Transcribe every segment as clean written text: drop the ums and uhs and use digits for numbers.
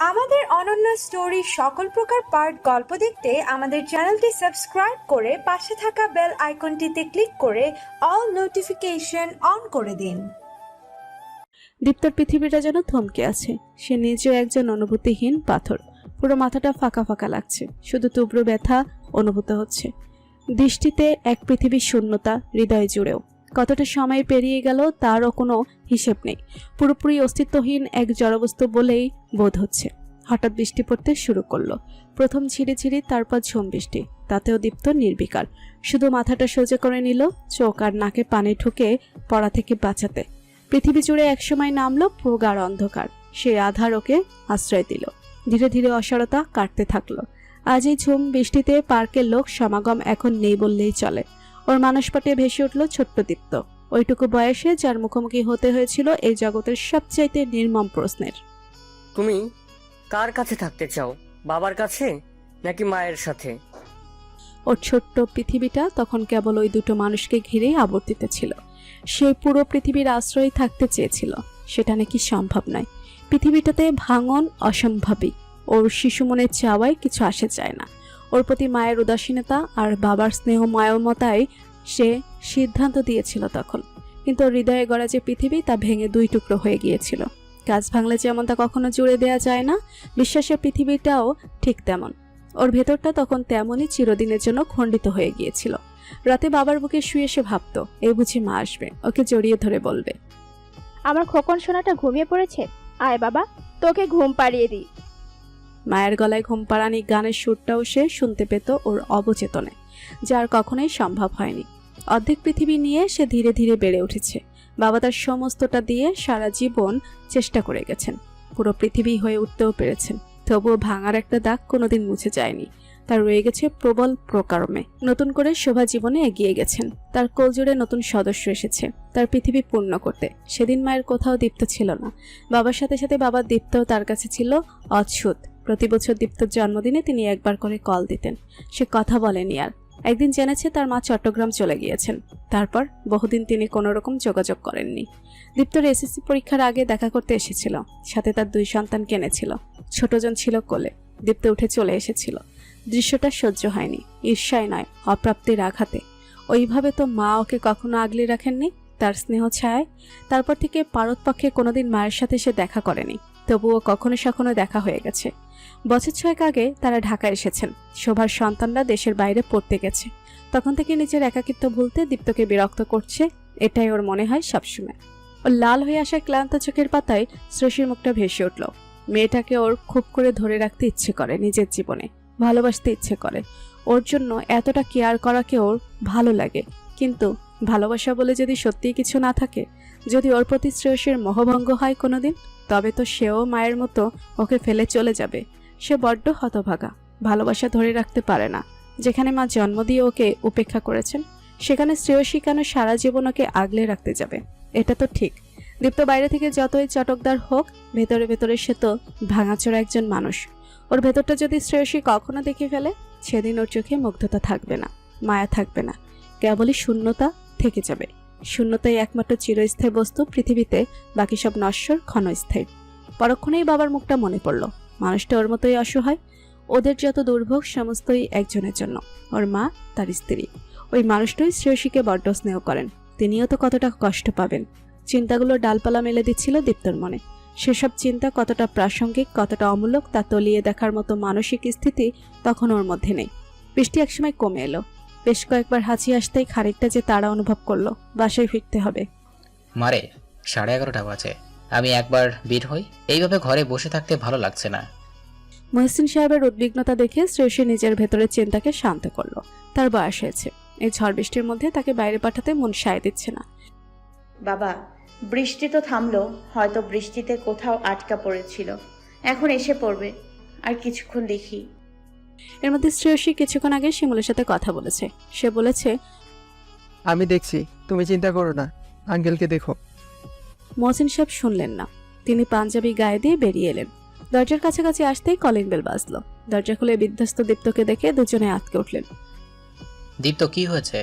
আমাদের অনন্য স্টোরি সকল প্রকার পার্ট গল্প দেখতে আমাদের চ্যানেলটি সাবস্ক্রাইব করে পাশে থাকা বেল আইকনটিতে ক্লিক করে অল নোটিফিকেশন অন করে দিন। দীপ্তর পৃথিবীটা যেন থমকে আছে। সে নিজেও একজন অনুভূতিহীন পাথর। পুরো মাথাটা ফাঁকা ফাঁকা লাগছে, শুধু তীব্র ব্যথা অনুভূত হচ্ছে। দৃষ্টিতে এক পৃথিবীর শূন্যতা, হৃদয় জুড়েও। কতটা সময় পেরিয়ে গেল তারও কোনো হিসেব নেই। পুরোপুরি অস্তিত্বহীন এক জড়বস্তু বলেই বোধ হচ্ছে। হঠাৎ বৃষ্টি পড়তে শুরু করলো। প্রথম ঝিরিঝিরি, তারপর ঝুম বৃষ্টি। তাতেও দীপ্ত নির্বিকার, শুধু মাথাটা সোজা করে নিল, চোখ আর নাকে পানি ঢুকে পড়া থেকে বাঁচাতে। পৃথিবী জুড়ে একসময় নামলো প্রগাঢ় অন্ধকার। সেই আধার ওকে আশ্রয় দিল। ধীরে ধীরে অসারতা কাটতে থাকলো। আজ এই ঝুম বৃষ্টিতে পার্কের লোক সমাগম এখন নেই বললেই চলে। ওর মানসপটে ভেসে উঠল ছোট্ট দীপ্ত, ওইটুকু বয়সে যার মুখোমুখি হতে হয়েছিল এই জগতের সবচাইতে নির্মম প্রশ্নের। তুমি কার কাছে থাকতে চাও, বাবার কাছে নাকি মায়ের সাথে? ওর ছোট্ট পৃথিবীটা তখন কেবল ওই দুটো মানুষকে ঘিরেই আবর্তিত ছিল। সেই পুরো পৃথিবীর আশ্রয় থাকতে চেয়েছিল, সেটা নাকি সম্ভব নয়। পৃথিবীটাতে ভাঙন অসম্ভবই। ওর শিশু মনের চাওয়ায় কিছু আসে যায় না। ওর প্রতি মায়ের উদাসীনতা আর বাবার স্নেহ মমতায় সে সিদ্ধান্ত দিয়েছিল তখন। কিন্তু ওর হৃদয়ে গড়া যে পৃথিবী, তা ভেঙে দুই টুকরো হয়ে গিয়েছিল। গাছ ভাঙলে যেমন তা কখনো জুড়ে দেয়া যায় না, বিশ্বাসের পৃথিবীটাও ঠিক তেমন। ওর ভেতরটা তখন তেমনই চিরদিনের জন্য খণ্ডিত হয়ে গিয়েছিল। রাতে বাবার বুকে শুয়ে সে ভাবতো, এই বুঝি মা আসবে, ওকে জড়িয়ে ধরে বলবে, আমার খোকন সোনাটা ঘুমিয়ে পড়েছে, আয় বাবা তোকে ঘুম পাড়িয়ে দিই। মায়ের গলায় ঘুম পাড়ানি গানের সুরটাও সে শুনতে পেত ওর অবচেতনে, যার কখনোই সম্ভব হয়নি। অর্ধেক পৃথিবী নিয়ে সে ধীরে ধীরে বেড়ে উঠেছে। বাবা তার সমস্তটা দিয়ে সারা জীবন চেষ্টা করে গেছেন, পুরো পৃথিবী হয়ে উঠতেও পেরেছেন। তবুও ভাঙার একটা দাগ কোনোদিন মুছে যায়নি। তার রয়ে গেছে প্রবল প্রকারমে। নতুন করে শোভা জীবনে এগিয়ে গেছেন। তার কোলজোড়ে নতুন সদস্য এসেছে তার পৃথিবী পূর্ণ করতে। সেদিন মায়ের কোথাও দীপ্ত ছিল না। বাবার সাথে সাথে বাবার দীপ্তও তার কাছে ছিল অচ্ছুত। প্রতি বছর দীপ্তর জন্মদিনে তিনি একবার করে কল দিতেন। সে কথা বলেনি আর। একদিন জেনেছে তার মা চট্টগ্রাম চলে গিয়েছেন। তারপর বহুদিন তিনি কোনো রকম যোগাযোগ করেননি। দীপ্তর এসএসসি পরীক্ষার আগে দেখা করতে এসেছিল। সাথে তার 2 সন্তান এনেছিল। ছোটজন ছিল কোলে। দীপ্ত উঠে চলে এসেছিল। দৃশ্যটা সহ্য হয়নি, ঈর্ষায় নয়, অপ্রাপ্তির আঘাতে। ওইভাবে তো মা ওকে কখনো আগলে রাখেননি তার স্নেহ ছায়ায়। তারপর থেকে পারতপক্ষে কোনোদিন মায়ের সাথে সে দেখা করেনি। তবুও কখনো সখনো দেখা হয়ে গেছে। বছর 6 আগে তারা ঢাকায় এসেছেন। শোভার সন্তানরা দেশের বাইরে পড়তে গেছে। তখন থেকে নিজের একাকিত্ব ভুলতে দীপ্তকে বিরক্ত করছে, এটাই ওর মনে হয় সবসময়। ওর লাল হয়ে আসা ক্লান্ত চোখের পাতায় শ্রেষীর মুখটা ভেসে উঠল। মেয়েটাকে ওর খুব করে ধরে রাখতে ইচ্ছে করে, নিজের জীবনে ভালোবাসতে ইচ্ছে করে। ওর জন্য এতটা কেয়ার করাকে ওর ভালো লাগে। কিন্তু ভালোবাসা বলে যদি সত্যিই কিছু না থাকে, যদি ওর প্রতি শ্রেয়সীর মোহভঙ্গ হয় কোনোদিন, তবে তো সেও মায়ের মতো ওকে ফেলে চলে যাবে। সে বড্ড হতভাগা, ভালোবাসা ধরে রাখতে পারে না। যেখানে মা জন্ম দিয়ে ওকে উপেক্ষা করেছেন, সেখানে শ্রেয়সী কেন সারা জীবন ওকে আগলে রাখতে যাবে? এটা তো ঠিক। দীপ্ত বাইরে থেকে যতই চটকদার হোক, ভেতরে ভেতরে সে তো ভাঙাচোরা একজন মানুষ। ওর ভেতরটা যদি শ্রেয়সী কখনো দেখে ফেলে, সেদিন ওর চোখে মুগ্ধতা থাকবে না, মায়া থাকবে না, কেবলই শূন্যতা থেকে যাবে। শূন্যতাই একমাত্র চিরস্থায়ী বস্তু পৃথিবীতে, বাকি সব নশ্বর, ক্ষণস্থায়ী। পরক্ষণেই বাবার মুখটা মনে পড়ল। মানুষটা ওর মতোই অসহায়। ওদের যত দুর্ভোগ সমস্তই একজনের জন্য, ওর মা, তার স্ত্রী। ওই মানুষটাই শ্রেয়সীকে বড্ড স্নেহ করেন। তিনিও তো কতটা কষ্ট পাবেন। চিন্তাগুলো ডালপালা মেলে দিচ্ছিল দীপ্তর মনে। সেসব চিন্তা কতটা প্রাসঙ্গিক, কতটা অমূলক, তা তলিয়ে দেখার মতো মানসিক স্থিতি তখন ওর মধ্যে নেই। বৃষ্টি একসময় কমে এলো। বেশ কয়েকবার হাঁচি আসতেই খানিকটা যে তাড়া অনুভব করলো, বাসায় ফিরতে হবে। মারে 11:30 বাজে, আমি একবার বের হই। এইভাবে ঘরে বসে থাকতে ভালো লাগছে না। মহসিন সাহেবের উদ্বিগ্নতা দেখে শ্রেয়সী নিজের ভেতরের চিন্তাকে শান্ত করলো। তার বয়স হয়েছে। এই ঝড় বৃষ্টির মধ্যে তাকে বাইরে পাঠাতে মন সায় দিচ্ছে না। বাবা, বৃষ্টি তো থামলো, হয়তো বৃষ্টিতে কোথাও আটকা পড়েছিল, এখন এসে পড়বে। আর কিছুক্ষণ দেখি। এর মধ্যে শ্রেয়সী কিছুক্ষণ আগে শিমুলের সাথে কথা বলেছে। সে বলেছে, আমি দেখছি, তুমি চিন্তা করো না, আঙ্কেলকে দেখো। মহসিন সাহেব শুনলেন না। তিনি পাঞ্জাবি গায়ে দিয়ে বেরিয়ে এলেন। দরজার কাছাকাছি আসতেই কলিং বেল বাজলো। দরজা খুলে বিধ্বস্ত দীপ্তকে দেখে দুজনে আটকে উঠলেন। দীপ্ত, কি হয়েছে?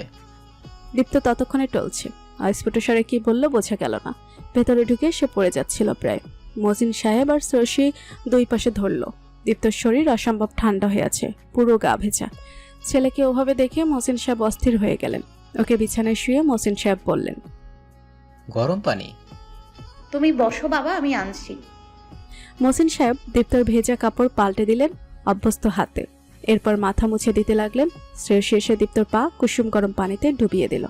দীপ্ত ততক্ষণে টলছে। অস্ফুট স্বরে কি বলল বোঝা গেল না। ভেতরে ঢুকে সে পড়ে যাচ্ছিল প্রায়। মহসিন সাহেব আর সরষি দুই পাশে ধরল। দীপ্তর শরীর অসম্ভব ঠান্ডা হয়ে আছে, পুরো গা ভেজা। ছেলেকে ওভাবে দেখে মহসিন সাহেব অস্থির হয়ে গেলেন। ওকে বিছানায় শুয়ে মহসিন সাহেব বললেন, গরম পানি? তুমি বসো বাবা, আমি আনছি। মহসিন সাহেব দীপ্তর ভেজা কাপড় পাল্টে দিলেন অভ্যস্ত হাতে। এরপর মাথা মুছে দিতে লাগলেন। শেষে দীপ্তর পা কুসুম গরম পানিতে ডুবিয়ে দিল।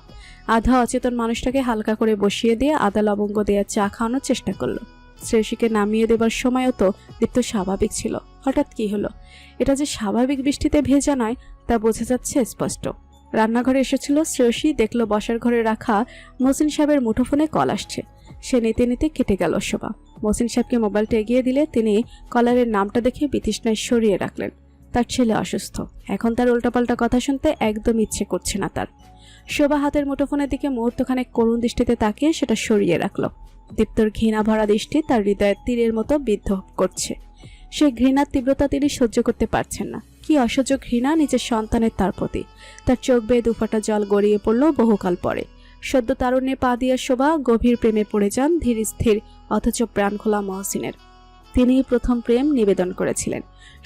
আধা অচেতন মানুষটাকে হালকা করে বসিয়ে দিয়ে আদা লবঙ্গ দেওয়ার চা খাওয়ানোর চেষ্টা করলো। শ্রেয়সীকে নামিয়ে দেবার সময়ও তো দীপ্ত স্বাভাবিক ছিল। হঠাৎ কি হলো? এটা যে স্বাভাবিক বৃষ্টিতে ভেজা নয় তা বোঝা যাচ্ছে স্পষ্ট। রান্নাঘরে এসেছিল শ্রেয়সী, দেখলো বসার ঘরে রাখা মহসিন সাহেবের মুঠোফোনে কল আসছে। সে নিতে নিতে কেটে গেল শোভা। মহসিন সাহেবকে মোবাইলটা এগিয়ে দিলে তিনি কলারের নামটা দেখে বিতৃষ্ণায় সরিয়ে রাখলেন। তার ছেলে অসুস্থ, এখন তার উল্টাপাল্টা কথা শুনতে একদম ইচ্ছে করছে না তার। শোভা হাতের মুঠোফোনের দিকে মুহূর্তখানেক করুণ দৃষ্টিতে তাকিয়ে সেটা সরিয়ে রাখলো। দীপ্তর ঘৃণা ভরা দৃষ্টি তার হৃদয়ের তীরের মতো বিদ্ধ করছে। সেই ঘৃণার তীব্রতা তিনি সহ্য করতে পারছেন না। কি অসহ্য ঘৃণা নিজের সন্তানের তার প্রতি। তার চোখ বেয়ে দুফাটা জল গড়িয়ে পড়ল বহুকাল পরে। সদ্য তারুণ্যে পা দিয়ে শোভা গভীর প্রেমে পড়ে যান ধীর স্থির অথচ প্রাণখোলা মহসিনের। তিনিই প্রথম প্রেম নিবেদন করেছিলেন।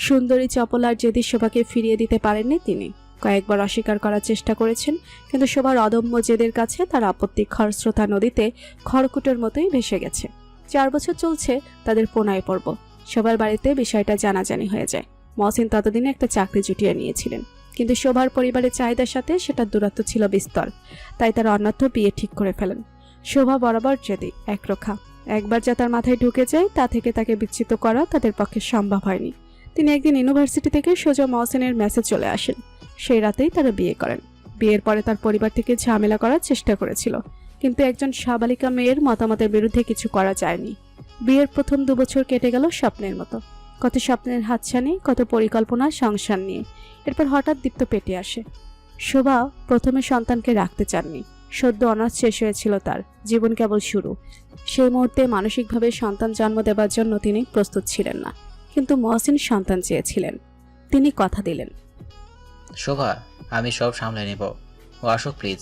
সুন্দরী চপলার জেদি শোভাকে ফিরিয়ে দিতে পারেননি তিনি। কয়েকবার অস্বীকার করার চেষ্টা করেছেন, কিন্তু শোভার অদম্য জেদের কাছে তার আপত্তি খরস্রোতা নদীতে খড়কুটোর মতোই ভেসে গেছে। 4 বছর চলছে তাদের প্রণয় পর্ব। শোভার বাড়িতে বিষয়টা জানাজানি হয়ে যায়। মহসিন ততদিনে একটা চাকরি জুটিয়ে নিয়েছিলেন, কিন্তু শোভার পরিবারের চাহিদার সাথে সেটার দূরত্ব ছিল বিস্তর। তাই তারা অন্যত্র বিয়ে ঠিক করে ফেলেন। শোভা বরাবর জেদি, একরোখা। একবার যা তার মাথায় ঢুকে যায় তা থেকে তাকে বিচ্যুত করা তাদের পক্ষে সম্ভব হয়নি। তিনি একদিন ইউনিভার্সিটি থেকে সোজা মহসিনের মেসে চলে আসেন। সেই রাতেই তারা বিয়ে করেন। বিয়ের পরে তার পরিবার থেকে ঝামেলা করার চেষ্টা করেছিল, কিন্তু একজন সাবালিকা মেয়ের মতামতের বিরুদ্ধে কিছু করা যায়নি। বিয়ের প্রথম 2 বছর কেটে গেল স্বপ্নের মতো। কত স্বপ্নের হাতছানি, কত পরিকল্পনা সংসার নিয়ে। এরপর হঠাৎ দীপ্ত পেটে আসে। শোভা প্রথমে সন্তানকে রাখতে চাননি। সদ্য অনার্স শেষ হয়েছিল তার, জীবন কেবল শুরু। সেই মুহূর্তে মানসিকভাবে সন্তান জন্ম দেবার জন্য তিনি প্রস্তুত ছিলেন না, কিন্তু মহসিন সন্তান চেয়েছিলেন। তিনি কথা দিলেন, শোভা, আমি সব সামলে নেব, ও আসো প্লিজ।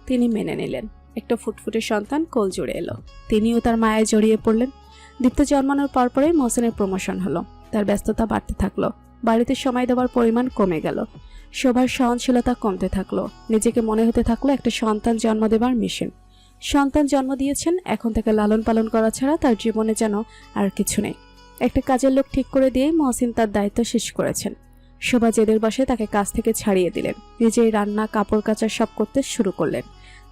তিনি মেনে নিলেন। একটা ফুটফুটে সন্তান কোল জুড়ে এলো। তিনিও তার মায়ে জড়িয়ে পড়লেন। দীপ্ত জন্মানোর পরপরই মহসিনের প্রমোশন হলো। তার ব্যস্ততা বাড়তে থাকলো। বাড়িতে সময় দেওয়ার পরিমাণ কমে গেল। শোভার সহনশীলতা কমতে থাকলো। নিজেকে মনে হতে থাকলো একটা সন্তান জন্ম দেবার মিশন। সন্তান জন্ম দিয়েছেন, এখন তাকে লালন পালন করা ছাড়া তার জীবনে যেন আর কিছু নেই। একটা কাজের লোক ঠিক করে দিয়েই মহসিন তার দায়িত্ব শেষ করেছেন। শোভা জেদের বসে তাকে কাজ থেকে ছাড়িয়ে দিলেন। নিজেই রান্না, কাপড় কাচা সব করতে শুরু করলেন।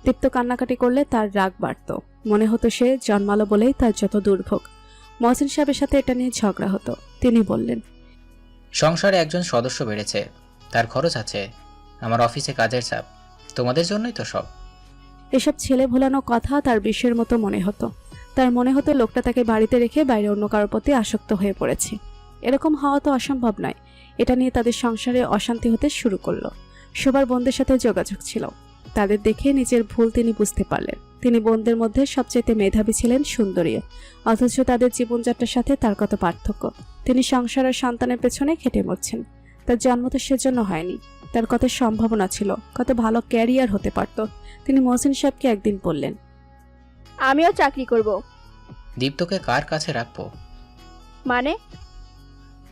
দীপ্ত কান্নাকাটি করলে তার রাগ বাড়ত। মনে হতো সে জন্মালো বলেই তার যত দুর্ভোগ। মহসিন সাহেবের সাথে এটা নিয়ে ঝগড়া হতো। তিনি বললেন, সংসারে একজন সদস্য বেড়েছে, তার খরচ আছে, আমার অফিসে কাজের চাপ, তোমাদের জন্যই তো সব। এসব ছেলে ভোলানো কথা তার বিষয়ের মতো মনে হতো। তার মনে হতো লোকটা তাকে বাড়িতে রেখে বাইরে অন্য কারোর প্রতি আসক্ত হয়ে পড়েছে। এরকম হওয়া তো অসম্ভব নয়। এটা নিয়ে তাদের সংসারে অশান্তি হতে শুরু করলো। শোভার বোনদের সাথে যোগাযোগ ছিল। তাদের দেখে নিজের ভুল তিনি বুঝতে পারলেন। তিনি বোনদের মধ্যে সবচেয়ে মেধাবী ছিলেন, সুন্দরী, অথচ তাদের জীবনযাত্রার সাথে তার কত পার্থক্য। তিনি সংসার আর সন্তানের পেছনে খেটে মরছেন। তার জন্ম তো সেজন্য হয়নি। তার কত সম্ভাবনা ছিল, কত ভালো ক্যারিয়ার হতে পারত। তিনি মহসিন সাহেবকে একদিন বললেন, আমিও চাকরি করব। দীপ্তকে কার কাছে রাখবো? মানে?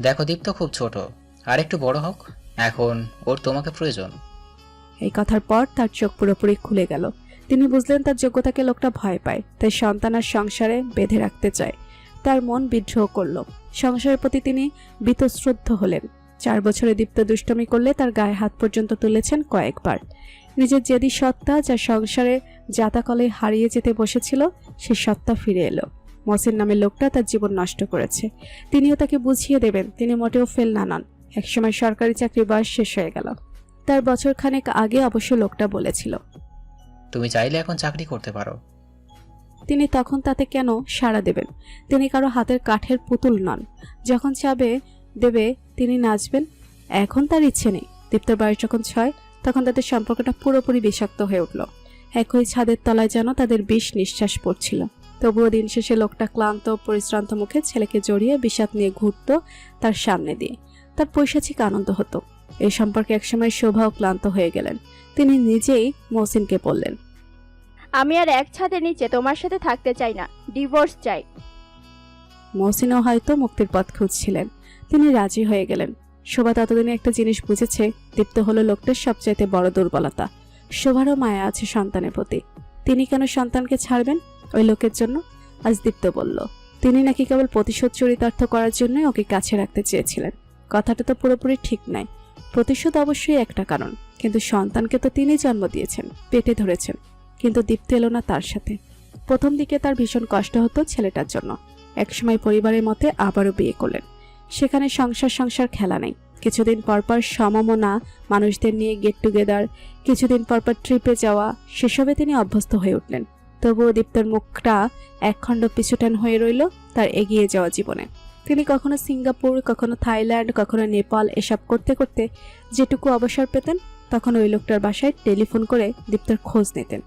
দেখো, দীপ্ত খুব ছোট, আর একটু বড় হোক, এখন ওর তোমাকে প্রয়োজন। এই কথার পর তার চোখ পুরোপুরি খুলে গেল। তিনি বুঝলেন তার যোগ্যতাকে লোকটা ভয় পায়, তাই সন্তান আর সংসারে বেঁধে রাখতে চায়। তার মন বিদ্রোহ করল। সংসারের প্রতি তিনি বীতশ্রদ্ধ হলেন। 4 বছরে দীপ্ত দুষ্টমি করলে তার গায়ে হাত পর্যন্ত তুলেছেন কয়েকবার। নিজের জেদি সত্তা যা সংসারে জাতাকলে হারিয়ে যেতে বসেছিল, সে সত্তা ফিরে এলো। মহসিন নামের লোকটা তার জীবন নষ্ট করেছে। তিনিও তাকে বুঝিয়ে দেবেন তিনি মোটেও ফেল না নন। একসময় সরকারি চাকরির বয়স শেষ হয়ে গেল। তার বছরখানেক আগে অবশ্য লোকটা বলেছিল, তুমি চাইলে এখন চাকরি করতে পারো। তিনি তখন তাতে কেন সাড়া দেবেন? তিনি কারো হাতের কাঠের পুতুল নন। যখন চাবে দেবে তিনি নাচবেন। এখন তার ইচ্ছে নেই। দীপ্তর বয়স যখন 6, তখন তাদের সম্পর্কটা পুরোপুরি বিষাক্ত হয়ে উঠল। একই ছাদের তলায় যেন তাদের বিষ নিঃশ্বাস পড়ছিল। তবুও দিন শেষে লোকটা ক্লান্ত পরিশ্রান্ত মুখে ছেলেকে জড়িয়ে বিষাদ নিয়ে ঘুরত তার সামনে দিয়ে। তার পৈশাচিক আনন্দ হতো। এই সম্পর্কে একসময় শোভাও ক্লান্ত হয়ে গেলেন। তিনি নিজেই মহসিনকে বললেন, আমি আর এক ছাদের নিচে তোমার সাথে থাকতে চাই না, ডিভোর্স চাই। মহসিনও হয়তো মুক্তির পথ খুঁজছিলেন। তিনি রাজি হয়ে গেলেন। শোভা ততদিনে একটা জিনিস বুঝেছে, দীপ্ত হলো লোকটার সবচাইতে বড় দুর্বলতা। শোভারও মায়া আছে সন্তানের প্রতি। তিনি কেন সন্তানকে ছাড়বেন ওই লোকের জন্য? আজ দীপ্ত বলল তিনি নাকি কেবল প্রতিশোধ চরিতার্থ করার জন্যই ওকে কাছে রাখতে চেয়েছিলেন। কথাটা তো পুরোপুরি ঠিক নাই। প্রতিশোধ অবশ্যই একটা কারণ, কিন্তু সন্তানকে তো তিনি জন্ম দিয়েছেন, পেটে ধরেছেন। কিন্তু দীপ্ত এলো না তার সাথে। প্রথম দিকে তার ভীষণ কষ্ট হতো ছেলেটার জন্য। একসময় পরিবারের মতে আবারও বিয়ে করলেন। সেখানে সংসার খেলা নেই। কিছুদিন পরপর সমমনা মানুষদের নিয়ে গেট টুগেদার, কিছুদিন পরপর ট্রিপে যাওয়া, সেসবে তিনি অভ্যস্ত হয়ে উঠলেন। তবুও দীপ্তর মুখটা একখণ্ড পিছুটান হয়ে রইল তার এগিয়ে যাওয়া জীবনে। তিনি কখনো সিঙ্গাপুর, কখনো থাইল্যান্ড, কখনো নেপাল এসব করতে করতে যেটুকু অবসর পেতেন, তখন ওই লোকটার বাসায় টেলিফোন করে দীপ্তর খোঁজ নিতেন।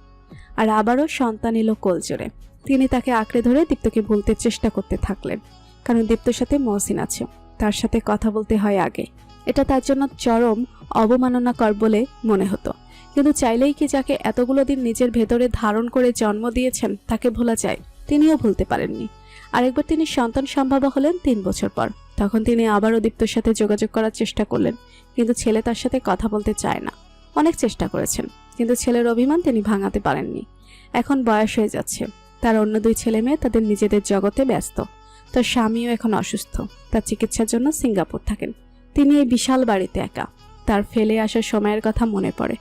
আর আবারও সন্তান এলো কোলজোরে। তিনি তাকে আঁকড়ে ধরে দীপ্তকে ভুলতে চেষ্টা করতে থাকলেন, কারণ দীপ্তর সাথে মহসিন আছে, তার সাথে কথা বলতে হয় আগে। এটা তার জন্য চরম অবমাননাকর বলে মনে হতো। কিন্তু চাইলেই কি যাকে এতগুলো দিন নিজের ভেতরে ধারণ করে জন্ম দিয়েছেন তাকে ভোলা যায়? তিনিও ভুলতে পারেননি। আরেকবার তিনি সন্তান সম্ভাবা হলেন 3 বছর পর। তখন তিনি আবারও দীপ্তর সাথে যোগাযোগ করার চেষ্টা করলেন, কিন্তু ছেলে তার সাথে কথা বলতে চায় না। অনেক চেষ্টা করেছেন, কিন্তু ছেলের অভিমান তিনি ভাঙাতে পারেননি। এখন বয়স হয়ে যাচ্ছে, তার অন্য 2 ছেলে মেয়ে তাদের নিজেদের জগতে ব্যস্ত। তার স্বামীও এখন অসুস্থ, তার চিকিৎসার জন্য সিঙ্গাপুর থাকেন। তিনি এই বিশাল বাড়িতে একা। তার ফেলে আসার সময়ের কথা মনে পড়ে।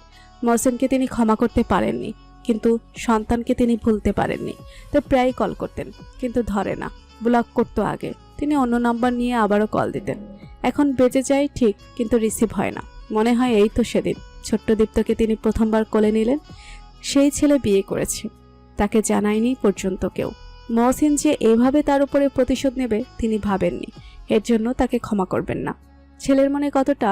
মহসিনকে তিনি ক্ষমা করতে পারেননি, কিন্তু সন্তানকে তিনি ভুলতে পারেননি। তো প্রায় কল করতেন, কিন্তু ধরে না, ব্লক করতো আগে। তিনি অন্য নাম্বার নিয়ে আবারও কল দিতেন। এখন বেজে যায় ঠিক, কিন্তু রিসিভ হয় না। মনে হয় এই তো সেদিন ছোট্ট দীপ্তকে তিনি প্রথমবার কোলে নিলেন। সেই ছেলে বিয়ে করেছে, তাকে জানায়নি পর্যন্ত কেউ। মহসিন যে এভাবে তার উপরে প্রতিশোধ নেবে তিনি ভাবেননি। এর জন্য তাকে ক্ষমা করবেন না। ছেলের মনে কতটা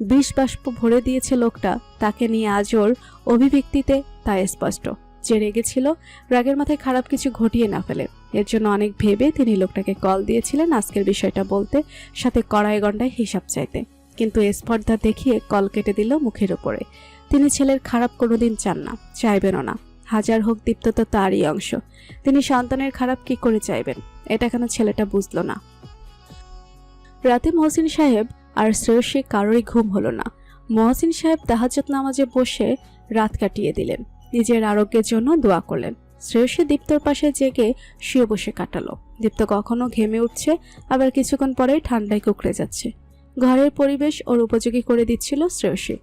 বিষ বাষ্প ভরে দিয়েছে লোকটা তাকে নিয়ে আজ ওর অভিব্যক্তিতে তা স্পষ্ট। যে রেগেছিল, রাগের মাথায় খারাপ কিছু ঘটিয়ে না ফেলে। এর জন্য অনেক ভেবে তিনি লোকটাকে কল দিয়েছিলেন আজকের বিষয়টা বলতে, সাথে কড়াই গন্ডায় হিসাব চাইতে। কিন্তু স্পর্ধা দেখিয়ে কল কেটে দিল মুখের উপরে। তিনি ছেলের খারাপ কোনোদিন চান না, চাইবেনও না। হাজার হোক দীপ্ত তো তারই অংশ। তিনি সন্তানের খারাপ কি করে চাইবেন? এটা কেন ছেলেটা বুঝল না। রাতে মহসিন সাহেব আর শ্রেয়সী কারোরই ঘুম হলো না। মহসিন সাহেব তাহাজ্জুদ নামাজে বসে রাত কাটিয়ে দিলেন, নিজের আরোগ্যের জন্য দোয়া করলেন। শ্রেয়সী দীপ্তর পাশে জেগে শুয়ে বসে কাটালো। দীপ্ত কখনো ঘেমে উঠছে, আবার কিছুক্ষণ পরেই ঠান্ডায় কুকড়ে যাচ্ছে। ঘরের পরিবেশ ওর উপযোগী করে দিচ্ছিল শ্রেয়সী।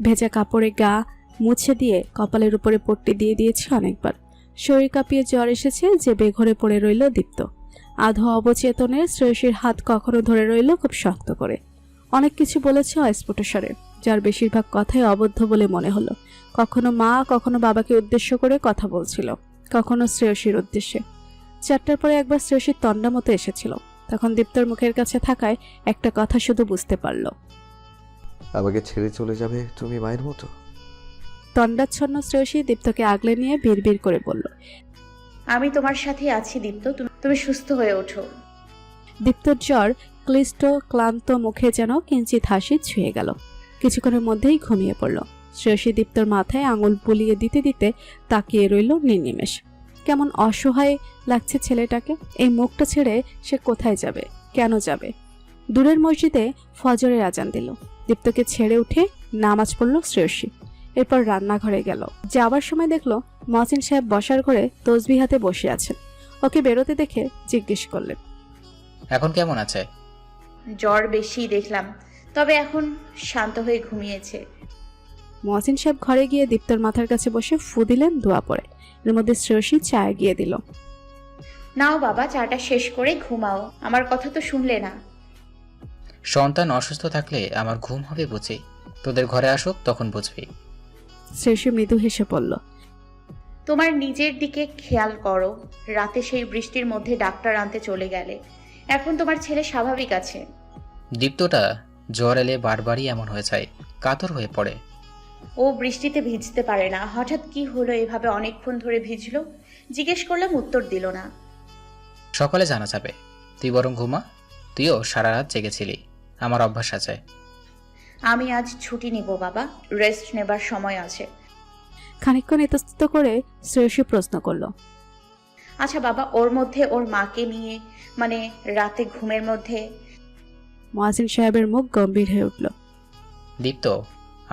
ভেজা কাপড়ে গা মুছে দিয়ে কপালের উপরে পট্টি দিয়ে দিয়েছে অনেকবার। শরীর কাঁপিয়ে জ্বর এসেছে যে বেঘরে পড়ে রইল দীপ্ত। আধো অবচেতনের শ্রেয়সীর হাত কখনো ধরে রইল খুব শক্ত করে। অনেক কিছু বলেছে অস্ফুট স্বরে, যার বেশিরভাগ কথাই অবদ্ধ বলে মনে হলো। কখনো মা, কখনো বাবাকে উদ্দেশ্য করে কথা বলছিল, কখনো শ্রেয়সীর উদ্দেশ্যে। 4টার পরে একবার শ্রেয়সীর তন্ডা মতো এসেছিল। তখন দীপ্তর মুখের কাছে থাকায় একটা কথা শুধু বুঝতে পারল। আমাকে ছেড়ে চলে যাবে তুমি মায়ের মতো? তন্ডাচ্ছন্ন শ্রেয়সী দীপ্তকে আগলে নিয়ে বিড়বিড় করে বলল, আমি তোমার সাথে আছি দীপ্ত, তুমি সুস্থ হয়ে ওঠো। দীপ্তর জ্বর ক্লিষ্ট ক্লান্ত মুখে যেন কিঞ্চিত হাসি ছুঁয়ে গেল। কিছুক্ষণের মধ্যেই ঘুমিয়ে পড়ল। শ্রেয়সী দীপ্তর মাথায় আঙুল বুলিয়ে দিতে দিতে তাকিয়ে রইল নির্নিমেষ। কেমন অসহায় লাগছে ছেলেটাকে। এই মুখটা ছেড়ে সে কোথায় যাবে, কেন যাবে? দূরের মসজিদে ফজরের আজান দিল। দীপ্তকে ছেড়ে উঠে নামাজ পড়ল শ্রেয়সী। এরপর রান্নাঘরে গেল। যাবার সময় দেখল মহসিন সাহেব বসার ঘরে তসবিহ হাতে বসে আছেন। ওকে বেরোতে দেখে জিজ্ঞেস করলেন, এখন কেমন আছে? জ্বর বেশি দেখলাম, তবে এখন শান্ত হয়ে ঘুমিয়েছে। মহসিন সাহেব ঘরে গিয়ে দীপ্তর মাথার কাছে বসে ফু দিলেন দোয়া পড়ে। এর মধ্যে শ্রেয়সী চা এগিয়ে দিল। নাও বাবা, চাটা শেষ করে ঘুমাও, আমার কথা তো শুনলে না। সন্তান অসুস্থ থাকলে আমার ঘুম হবে বুঝি? তোদের ঘরে আসুক তখন বুঝবি। শ্রেয়সী মৃদু হেসে পড়ল, তোমার নিজের দিকে খেয়াল করো। রাতে সেই বৃষ্টির মধ্যে ডাক্তার আনতে চলে গেলে, এখন তোমার ছেলে স্বাভাবিক আছে। দীপ্তটা জ্বর এলে বারবারই এমন হয়ে যায়, কাতর হয়ে পড়ে। ও বৃষ্টিতে ভিজতে পারে না। হঠাৎ কি হলো এভাবে অনেকক্ষণ ধরে ভিজলো? জিজ্ঞেস করলাম, উত্তর দিল না। সকালে জানা যাবে। তুই বরং ঘুমা, তুইও সারা রাত জেগেছিলি। আমার অভ্যাস আছে। আমি আজ ছুটি নিব বাবা, রেস্ট নেবার সময় আছে। খানিকক্ষণ ইতস্তত করে শ্রেয়সী প্রশ্ন করলো। আচ্ছা বাবা, ওর মধ্যে ওর মাকে নিয়ে, মানে রাতে ঘুমের মধ্যে। মুয়াজ্জিন সাহেবের মুখ গম্ভীর হয়ে উঠল। দীপ্ত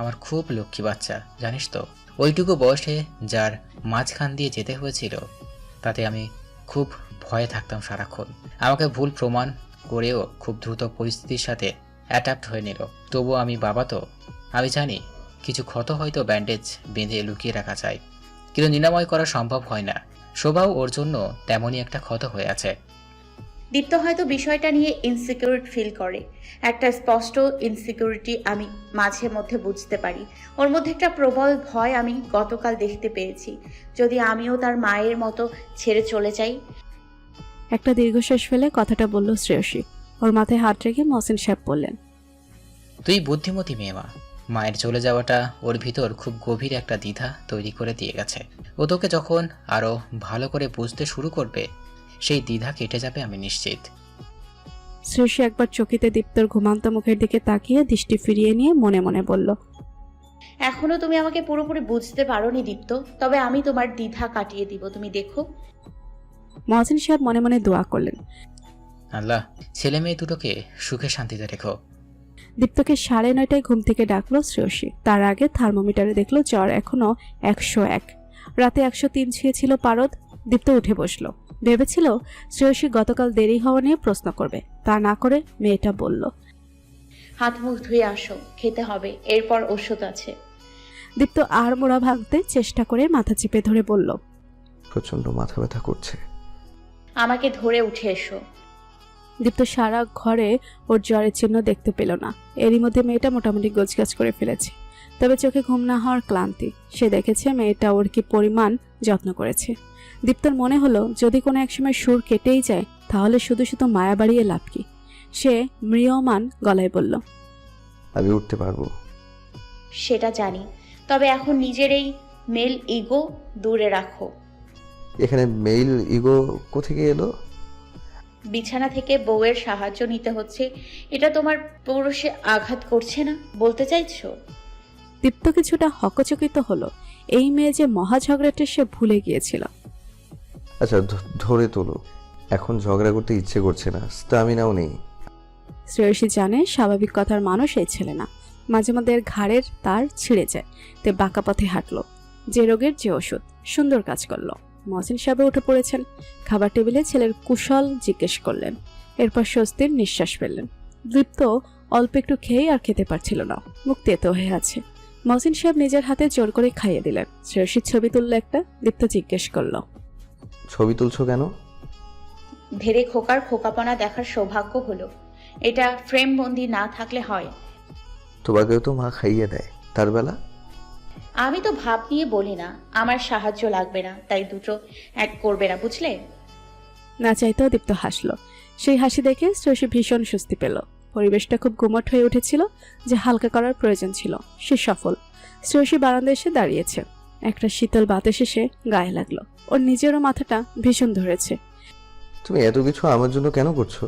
আমার খুব লক্ষ্মী বাচ্চা, জানিস তো? ওইটুকু বয়সে যার মাঝখান দিয়ে যেতে হয়েছিল, তাতে আমি খুব ভয়ে থাকতাম সারাক্ষণ। আমাকে ভুল প্রমাণ করেও খুব দ্রুত পরিস্থিতির সাথে অ্যাডাপ্ট হয়ে নিল। তবুও আমি বাবা তো, আমি জানি কিছু ক্ষত হয়তো ব্যান্ডেজ বেঁধে লুকিয়ে রাখা যায়, কিন্তু নিরাময় করা সম্ভব হয় না। শোভাও ওর জন্য তেমনই একটা ক্ষত হয়ে আছে। দীপ্ত হয়তো বিষয়টা নিয়ে ইনসিকিউর ফিল করে, একটা স্পষ্ট ইনসিকিউরিটি আমি মাঝে মধ্যে বুঝতে পারি। ওর মধ্যে একটা প্রবল ভয় আমি গতকাল দেখতে পেয়েছি, যদি আমিও তার মায়ের মতো ছেড়ে চলে যাই। একটা দীর্ঘশ্বাস ফেলে কথাটা বলল শ্রেয়সী। ওর মাথায় হাত রেখে মহসিন সাহেব বললেন, তুই বুদ্ধিমতী মেয়ে মা। মায়ের চলে যাওয়াটা ওর ভিতর খুব গভীর একটা দ্বিধা তৈরি করে দিয়ে গেছে। ও তোকে যখন আরো ভালো করে বুঝতে শুরু করবে, সেই দ্বিধা কেটে যাবে আমি নিশ্চিত। শ্রেয়সী একবার চকিতে দীপ্তর ঘুমান্ত মুখের দিকে তাকিয়ে দৃষ্টি ফিরিয়ে নিয়ে মনে মনে বলল, এখনো তুমি আমাকে পুরোপুরি বুঝতে পারোনি দীপ্ত, তবে আমি তোমার দ্বিধা কাটিয়ে দিব, তুমি দেখো। মহসিন সাহেব মনে মনে দোয়া করলেন, আল্লাহ ছেলে মেয়ে দুটোকে সুখে শান্তিতে রেখো। দীপ্তকে 9:30টায় ঘুম থেকে ডাকলো শ্রেয়সী। তার আগে থার্মোমিটারে দেখলো জ্বর এখনো 101। রাতে 103 ছুঁয়েছিল পারদ। দীপ্ত উঠে বসলো। ভেবেছিল শ্রেয়সী গতকাল দেরি হওয়া নিয়ে প্রশ্ন করবে, তা না করে মেয়েটা বলল, হাত মুখ ধুয়ে আসো, খেতে হবে, এরপর ওষুধ আছে। দীপ্ত আড়মোড়া ভাঙতে চেষ্টা করে মাথা চেপে ধরে বলল, প্রচন্ড মাথা ব্যথা করছে। আমাকে ধরে উঠে এসো। দীপ্ত সারা ঘরে ওর জ্বরের চিহ্ন দেখতে পেল না। এরই মধ্যে মেয়েটা মোটামুটি গোছগাছ করে ফেলেছে। তবে চোখে ঘুম না হওয়ার ক্লান্তি। সে দেখেছে মেয়েটা ওর কি পরিমাণ যত্ন করেছে। দীপ্তর মনে হলো যদি কোনো একসময় সুর কেটেই যায়, তাহলে শুধু শুধু মায়া বাড়িয়ে লাভ কি। সে ম্রিয়মান গলায় বলল, আমি উঠতে পারবো। সেটা জানি, তবে এখন নিজের এই মেল ইগো দূরে রাখো। এখানে মেইল ইগো কোথেকে এলো? বিছানা থেকে বউয়ের সাহায্য নিতে হচ্ছে, এটা তোমার পৌরুষে আঘাত করছে না বলতে চাইছো? দীপ্ত কিছুটা হকচকিত হলো। এই মেয়ে যে মহা ঝগড়াটে সে ভুলে গিয়েছিল। আচ্ছা ধরে তোলো। এখন ঝগড়া করতে ইচ্ছে করছে না, স্টামিনাও নেই। শ্রেয়সী জানে স্বাভাবিক কথার মানুষ এই ছেলে না। মাঝে মাঝে এর ঘাড়ের তার ছিঁড়ে যায়। তে বাঁকা পথে হাঁটলো। যে রোগের যে ওষুধ, সুন্দর কাজ করলো। মহসিন সাহেব উঠে পড়েছেন। খাবার টেবিলে ছেলের কুশল জিজ্ঞেস করলেন। এরপর স্বস্তির নিঃশ্বাস ফেললেন। দীপ্ত অল্প একটু খেয়ে আর খেতে পারছিল না, মুখ তেতো হয়ে আছে। মহসিন সাহেব নিজের হাতে জোর করে খাইয়ে দিলেন। শ্রেয়সীর ছবি তুললো একটা। দীপ্ত জিজ্ঞেস করলো, ছবি তুলছো কেন? ধেরে খোকার খোকাপনা দেখার সৌভাগ্য হলো। এটা ফ্রেম বন্দি না থাকলে হয়। তোমাকেও তো মা খাইয়ে দেয়, তার বেলা। আমি তো ভাব নিয়ে বলি না, আমার সাহায্য লাগবে না, তাই দুটো এক করবে না, বুঝলে? না চাইতেও দীপ্ত হাসলো। সেই হাসি দেখে শ্রেয়সী ভীষণ স্বস্তি পেল। পরিবেশটা খুব গুমট হয়ে উঠেছিল, যে হালকা করার প্রয়োজন ছিল। সে সফল। শ্রেয়সী বারান্দায় এসে দাঁড়িয়েছে। একটা শীতল বাতাস এসে গায়ে লাগলো। ওর নিজেরও মাথাটা ভীষণ ধরেছে। তুমি এত কিছু আমার জন্য কেন করছো?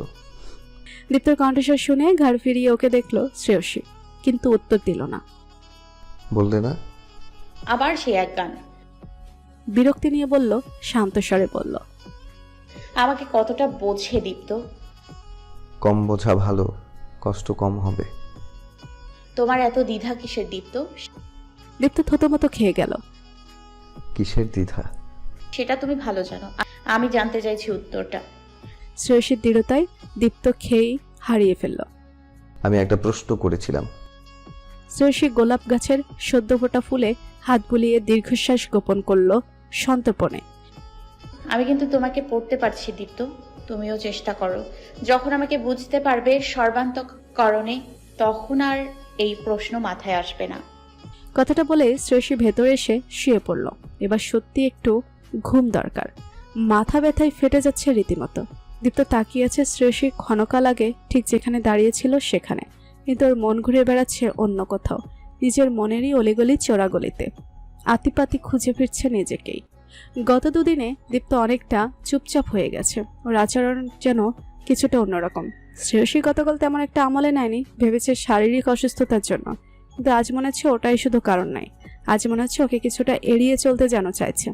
দীপ্তর কণ্ঠস্বর শুনে ঘাড় ফিরিয়ে ওকে দেখলো শ্রেয়সী, কিন্তু উত্তর দিল না। বললে না? আবার সে এক গান। বিরক্তি নিয়ে বলল, শান্ত স্বরে বলল, আমাকে কতটা বোঝে দীপ্ত। কম বোঝা ভালো, কষ্ট কম হবে। তোমার এত দ্বিধা কিসের দীপ্ত? দীপ্ত থতমতো খেয়ে গেল। কিসের দ্বিধা? সেটা তুমি ভালো জানো, আমি জানতে চাইছি উত্তরটা। শ্রেয়সীর দৃঢ়তায় দীপ্ত খেয়েই হারিয়ে ফেলল। আমি একটা প্রশ্ন করেছিলাম। শ্রেয়সী গোলাপ গাছের সদ্য ফোটা ফুলে হাত বুলিয়ে দীর্ঘশ্বাস গোপন করল সন্তর্পণে। আমি কিন্তু তোমাকে পড়তে পারছি দীপ্ত, তুমিও চেষ্টা করো। যখন আমাকে বুঝতে পারবে সর্বান্তকরণে, তখন আর এই প্রশ্ন মাথায় আসবে না। কথাটা বলে শ্রেয়সী ভেতরে এসে শুয়ে পড়ল। এবার সত্যি একটু ঘুম দরকার। মাথা ব্যথায় ফেটে যাচ্ছে রীতিমতো। দীপ্ত তাকিয়ে আছে শ্রেয়সী ক্ষণকাল আগে ঠিক যেখানে দাঁড়িয়েছিল সেখানে, কিন্তু ওর মন ঘুরে বেড়াচ্ছে অন্য কোথাও, নিজের মনেরই অলিগলি চোরাগলিতে। আতিপাতি খুঁজে ফিরছে নিজেকেই। গত দুদিনে দীপ্ত অনেকটা চুপচাপ হয়ে গেছে। ওর আচরণ যেন কিছুটা অন্যরকম। শ্রেয়সী গতকাল তেমন একটা আমলে নেয়নি, ভেবেছে শারীরিক অসুস্থতার জন্য, কিন্তু আজ মনে হচ্ছে ওটাই শুধু কারণ নাই। আজ মনে হচ্ছে ওকে কিছুটা এড়িয়ে চলতে যেন চাইছে।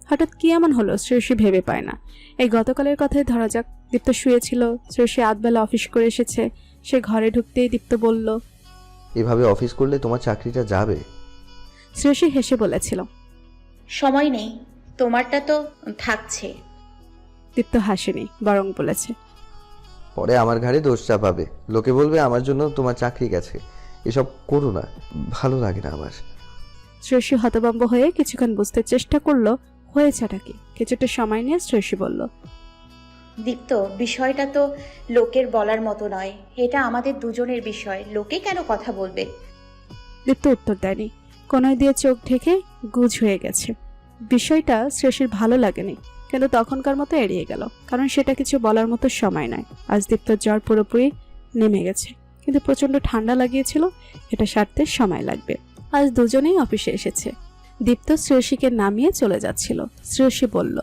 হঠাৎ কি এমন হলো শ্রেয়সী ভেবে পায় না। এই গতকালের কথাই ধরা যাক, দীপ্ত শুয়েছিল, শ্রেয়সী আধবেলা অফিস করে এসেছে। সে ঘরে ঢুকতেই দীপ্ত বলল, এভাবে অফিস করলে তোমার চাকরিটা যাবে। শ্রেয়সী হেসে বলেছিল। সময় নেই, তোমারটা তো থাকছে। দীপ্ত হাসেনি, বরং বলেছে, পরে আমার ঘাড়ে দোষ চাপাবে, লোকে বলবে আমার জন্য তোমার চাকরি গেছে। এসব করো না, ভালো লাগে না আমার। শ্রেয়সী হতভম্ব হয়ে কিছুক্ষণ বুঝতে চেষ্টা করলো হয়েছেটা কি। কিছুটা সময় নিয়ে শ্রেয়সী বলল, দীপ্ত, বিষয়টা তো লোকের বলার মতো নয়, এটা আমাদের দুজনের বিষয়, লোকে কেন কথা বলবে? দীপ্ত উত্তর দেয়নি, কোনোই দিয়ে চোখ ঢেকে গুজ হয়ে গেছে। বিষয়টা শ্রেয়সীর ভালো লাগেনি, কিন্তু তখনকার মতো এড়িয়ে গেল, কারণ সেটা কিছু বলার মতো সময় নয়। আজ দীপ্তর জ্বর পুরোপুরি নেমে গেছে, কিন্তু প্রচণ্ড ঠান্ডা লাগিয়েছিল, এটা সারতে সময় লাগবে। আজ দুজনেই অফিসে এসেছে। দীপ্ত শ্রেয়সীকে নামিয়ে চলে যাচ্ছিল। শ্রেয়সী বলল,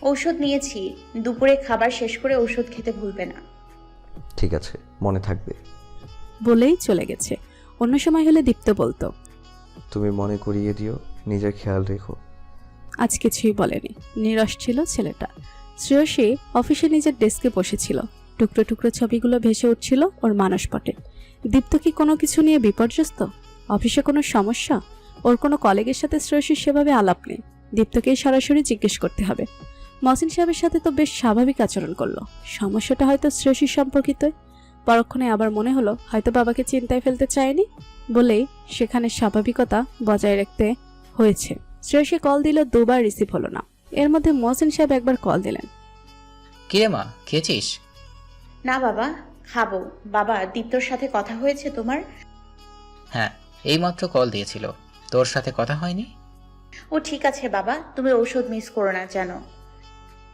ঔষধ নিয়েছি, দুপুরে খাবার শেষ করে ঔষধ খেতে ভুলবে না। ঠিক আছে, মনে থাকবে। বলেই চলে গেছে। অন্য সময় হলে দীপ্ত বলতো, তুমি মনে করিয়ে দিও, নিজের খেয়াল রেখো। আজ কিছুই বলেনি, নীরস ছিল ছেলেটা। শ্রেয়সী অফিসে নিজের ডেস্কে বসেছিল। টুকরো টুকরো ছবিগুলো ভেসে উঠছিল ওর মানসপটে। দীপ্ত কি কোনো কিছু নিয়ে বিপর্যস্ত? অফিসে কোনো সমস্যা? ওর কোনো কলিগের সাথে শ্রেয়সীর সেভাবে আলাপ নেই। দীপ্তকেই সরাসরি জিজ্ঞেস করতে হবে। মহসিন সাহেবের সাথে তো বেশ স্বাভাবিক আচরণ করলো, সমস্যাটা হয়তো শ্রেয়সীর সম্পর্কিত। পরক্ষণে আবার মনে হলো হয়তো বাবাকে চিন্তায় ফেলতে চায়নি বলেই সেখানে স্বাভাবিকতা বজায় রাখতে হয়েছে। শ্রেয়সী কল দিল, দুবার রিসিভ হলো না। এর মধ্যে মহসিন সাহেব একবার কল দিলেন। কিরে মা, খেয়েছিস? না বাবা, খাবো। বাবা, দীপ্তর সাথে কথা হয়েছে তোমার? হ্যাঁ, এইমাত্র কল দিয়েছিল। তোর সাথে কথা হয়নি? ও ঠিক আছে বাবা, তুমি ঔষধ মিস করো না জানো।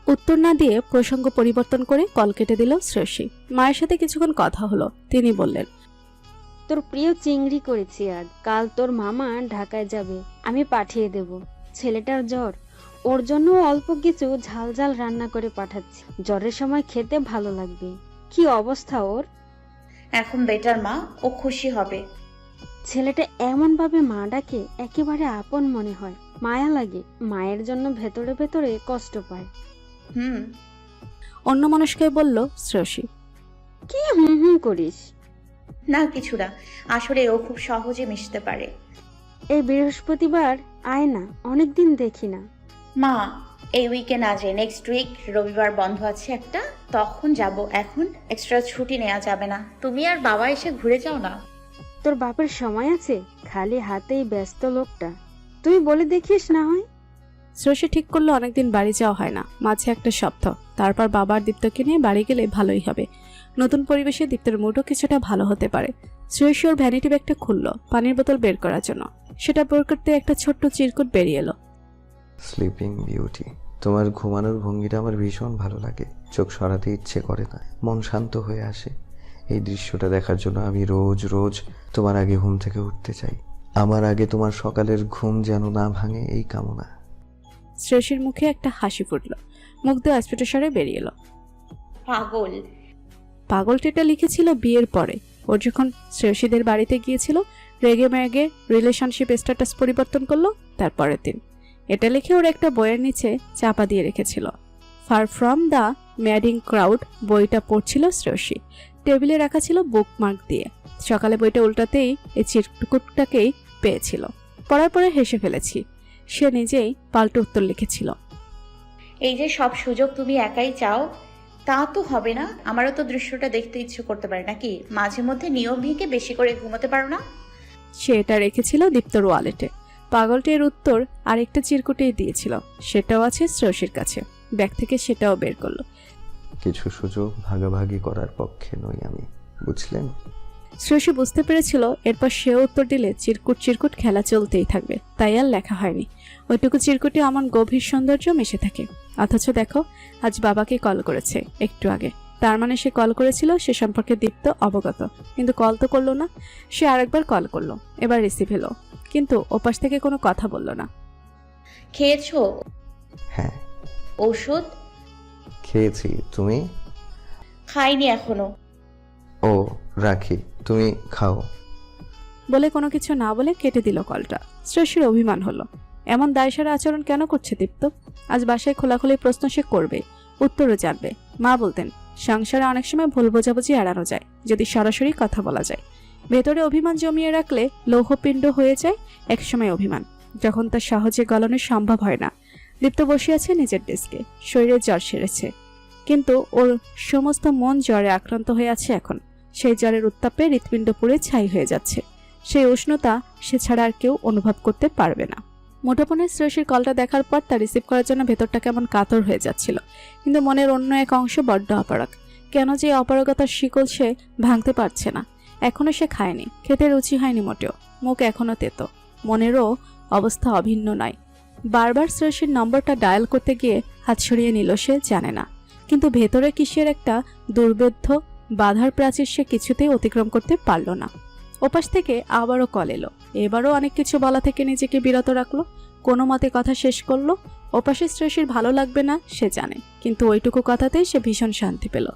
উত্তর না দিয়ে প্রসঙ্গ পরিবর্তন করে কল কেটে দিল শ্রেয়সী। মায়ের সাথে কিছুক্ষণ কথা হলো। তিনি বললেন, তোর প্রিয় চিংড়ি করেছি আজ। কাল তোর মামা ঢাকায় যাবে, আমি পাঠিয়ে দেব। ছেলেটার জ্বর, ওর জন্য অল্প কিছু ঝাল ঝাল রান্না করে পাঠাচ্ছি, জ্বরের সময় খেতে ভালো লাগবে। কি অবস্থা ওর? এখন বেটার মা, ও খুশি হবে। ছেলেটা এমন ভাবে মা ডাকে, একেবারে আপন মনে হয়, মায়া লাগে। মায়ের জন্য ভেতরে ভেতরে কষ্ট পায়। হুম। অন্য মানুষকে বলল শ্রেয়সী। কি হুম হুম করিস? না কিছু না, আসলে ও খুব সহজে মিশতে পারে। এই বৃহস্পতিবার আয় না, অনেকদিন দেখি না। মা, এই উইকে না যায়, নেক্সট উইক রবিবার বন্ধ আছে একটা, তখন যাব। এখন এক্সট্রা ছুটি নেওয়া যাবে না। তুমি আর বাবা এসে ঘুরে যাও না। তোর বাপের সময় আছে? খালি হাতেই ব্যস্ত লোকটা, তুই বলে দেখিস না হয়। শ্রেয়সী ঠিক করলো অনেকদিন বাড়ি যাওয়া হয় না, মাঝে একটা সপ্তাহ। তারপর বাবার দীপ্তকে নিয়ে বাড়ি গেলে ভালোই হবে। নতুন পরিবেশে দীপ্তের মুডও কিছুটা ভালো হতে পারে। শ্রেয়সী ওর ভ্যানিটি ব্যাগটা খুললো পানির বোতল বের করার জন্য। সেটা বের করতে একটা ছোট্ট চিরকুট বেরিয়ে এলো। স্লিপিং বিউটি, তোমার ঘুমানোর ভঙ্গিটা আমার ভীষণ ভালো লাগে। চোখ সরাতে ইচ্ছে করে না, মন শান্ত হয়ে আসে। এই দৃশ্যটা দেখার জন্য আমি রোজ রোজ তোমার আগে ঘুম থেকে উঠতে চাই। আমার আগে তোমার সকালের ঘুম যেন না ভাঙে, এই কামনা। শ্রেয়সীর মুখে একটা হাসি ফুটলো, মুখ দিয়ে অস্ফুটস্বরে বেরিয়ে এলো। পাগল। পাগলটিটা লিখেছিল বিয়ের পরে। ওর যখন শ্রেয়সীদের বাড়িতে গিয়েছিল, রেগে ম্যাগে রিলেশনশিপ স্ট্যাটাস পরিবর্তন করলো তারপরের দিন। এটা লিখে ওর একটা বইয়ের নিচে চাপা দিয়ে রেখেছিল। Far from the madding crowd বইটা পড়ছিল শ্রেয়সী। টেবিলে রাখা ছিল বুকমার্ক দিয়ে। সকালে বইটা উল্টাতেই এই চিরকুটটাকেই পেয়েছিল। পড়ার পরে হেসে ফেলেছি। সে নিজেই পাল্টে উত্তর লিখেছিল। এই যে সব সুযোগ তুমি একাই চাও, তা তো হবে না। আমারও তো দৃশ্যটা দেখতে ইচ্ছে করতে পারে নাকি? মাঝে মধ্যে নিয়ম ভেঙে বেশি করে ঘুমোতে পারো না? সে এটা রেখেছিল দীপ্তর ওয়ালেটে। পাগলটির উত্তর আরেকটা চিরকুটেই দিয়েছিল, সেটাও আছে শ্রেয়সীর কাছে। ব্যাগ থেকে সেটাও বের করলো। কিছু সুযোগ ভাগাভাগি করার পক্ষে নই আমি, বুঝলেন? শ্রেয়সী বুঝতে পেরেছিল এরপর সেও উত্তর দিলে চিরকুট খেলা চলতেই থাকবে, তাই আর লেখা হয়নি। ওইটুকু চিরকুটে আমার গভীর সৌন্দর্য মিশে থাকে। অথচ দেখো, আজ বাবাকে কল করেছে একটু আগে। তার মানে সে কল করেছিল, সে সম্পর্কে দীপ্ত অবগত, কিন্তু কল তো করলো না। সে আরেকবার কল করলো, এবার রিসিভ হলো, কিন্তু ওপাশ থেকে কোনো কথা বলল না। খেয়েছো? হ্যাঁ ঔষধ খেয়েছি, তুমি? খাইনি এখনো। ও রাখি, তুমি খাও। বলে কোনো কিছু না বলে কেটে দিল কলটা। শ্রেয়সীর অভিমান হলো, এমন দায়সারা আচরণ কেন করছে দীপ্ত? আজ বাসায় খোলাখুলি প্রশ্ন সে করবে, উত্তরও জানবে। মা বলতেন সংসারে অনেক সময় ভুল বোঝাবুঝি এড়ানো যায় যদি সরাসরি কথা বলা যায়। ভেতরে অভিমান জমিয়ে রাখলে লৌহপিণ্ড হয়ে যায় একসময় অভিমান, যখন তা সহজে গলানো সম্ভব হয় না। দীপ্ত বসে আছে নিজের ডেস্কে, শরীরে জ্বর সেরেছে, কিন্তু ওর সমস্ত মন জ্বরে আক্রান্ত হয়ে আছে এখন। সেই জ্বরের উত্তাপে হৃৎপিণ্ড পুড়ে ছাই হয়ে যাচ্ছে। সেই উষ্ণতা সে ছাড়া আর কেউ অনুভব করতে পারবে না। মুঠোফোনে শ্রেয়সীর কলটা দেখার পর তা রিসিভ করার জন্য ভেতরটা কেমন কাতর হয়ে যাচ্ছিল, কিন্তু মনের অন্য এক অংশ বড্ড অপারগ। কেন যে অপারগতার শিকল সে ভাঙতে পারছে না। এখনো সে খায়নি, খেতে রুচি হয়নি মোটেও, মুখ এখনো তেতো। মনেরও অবস্থা অভিন্ন নয়। বারবার শ্রেয়সীর নম্বরটা ডায়াল করতে গিয়ে হাত সরিয়ে নিল সে জানে না, কিন্তু ভেতরে কিসের একটা দুর্বেদ্য বাধার প্রাচীর সে কিছুতেই অতিক্রম করতে পারল না। ওপাশ থেকে আবারও কল এলো। এবারও অনেক কিছু বলা থেকে নিজেকে বিরত রাখলো, কোনো মতে কথা শেষ করলো। ওপাশে শ্রেয়সীর ভালো লাগবে না সে জানে, কিন্তু ওইটুকু কথাতেই সে ভীষণ শান্তি পেল।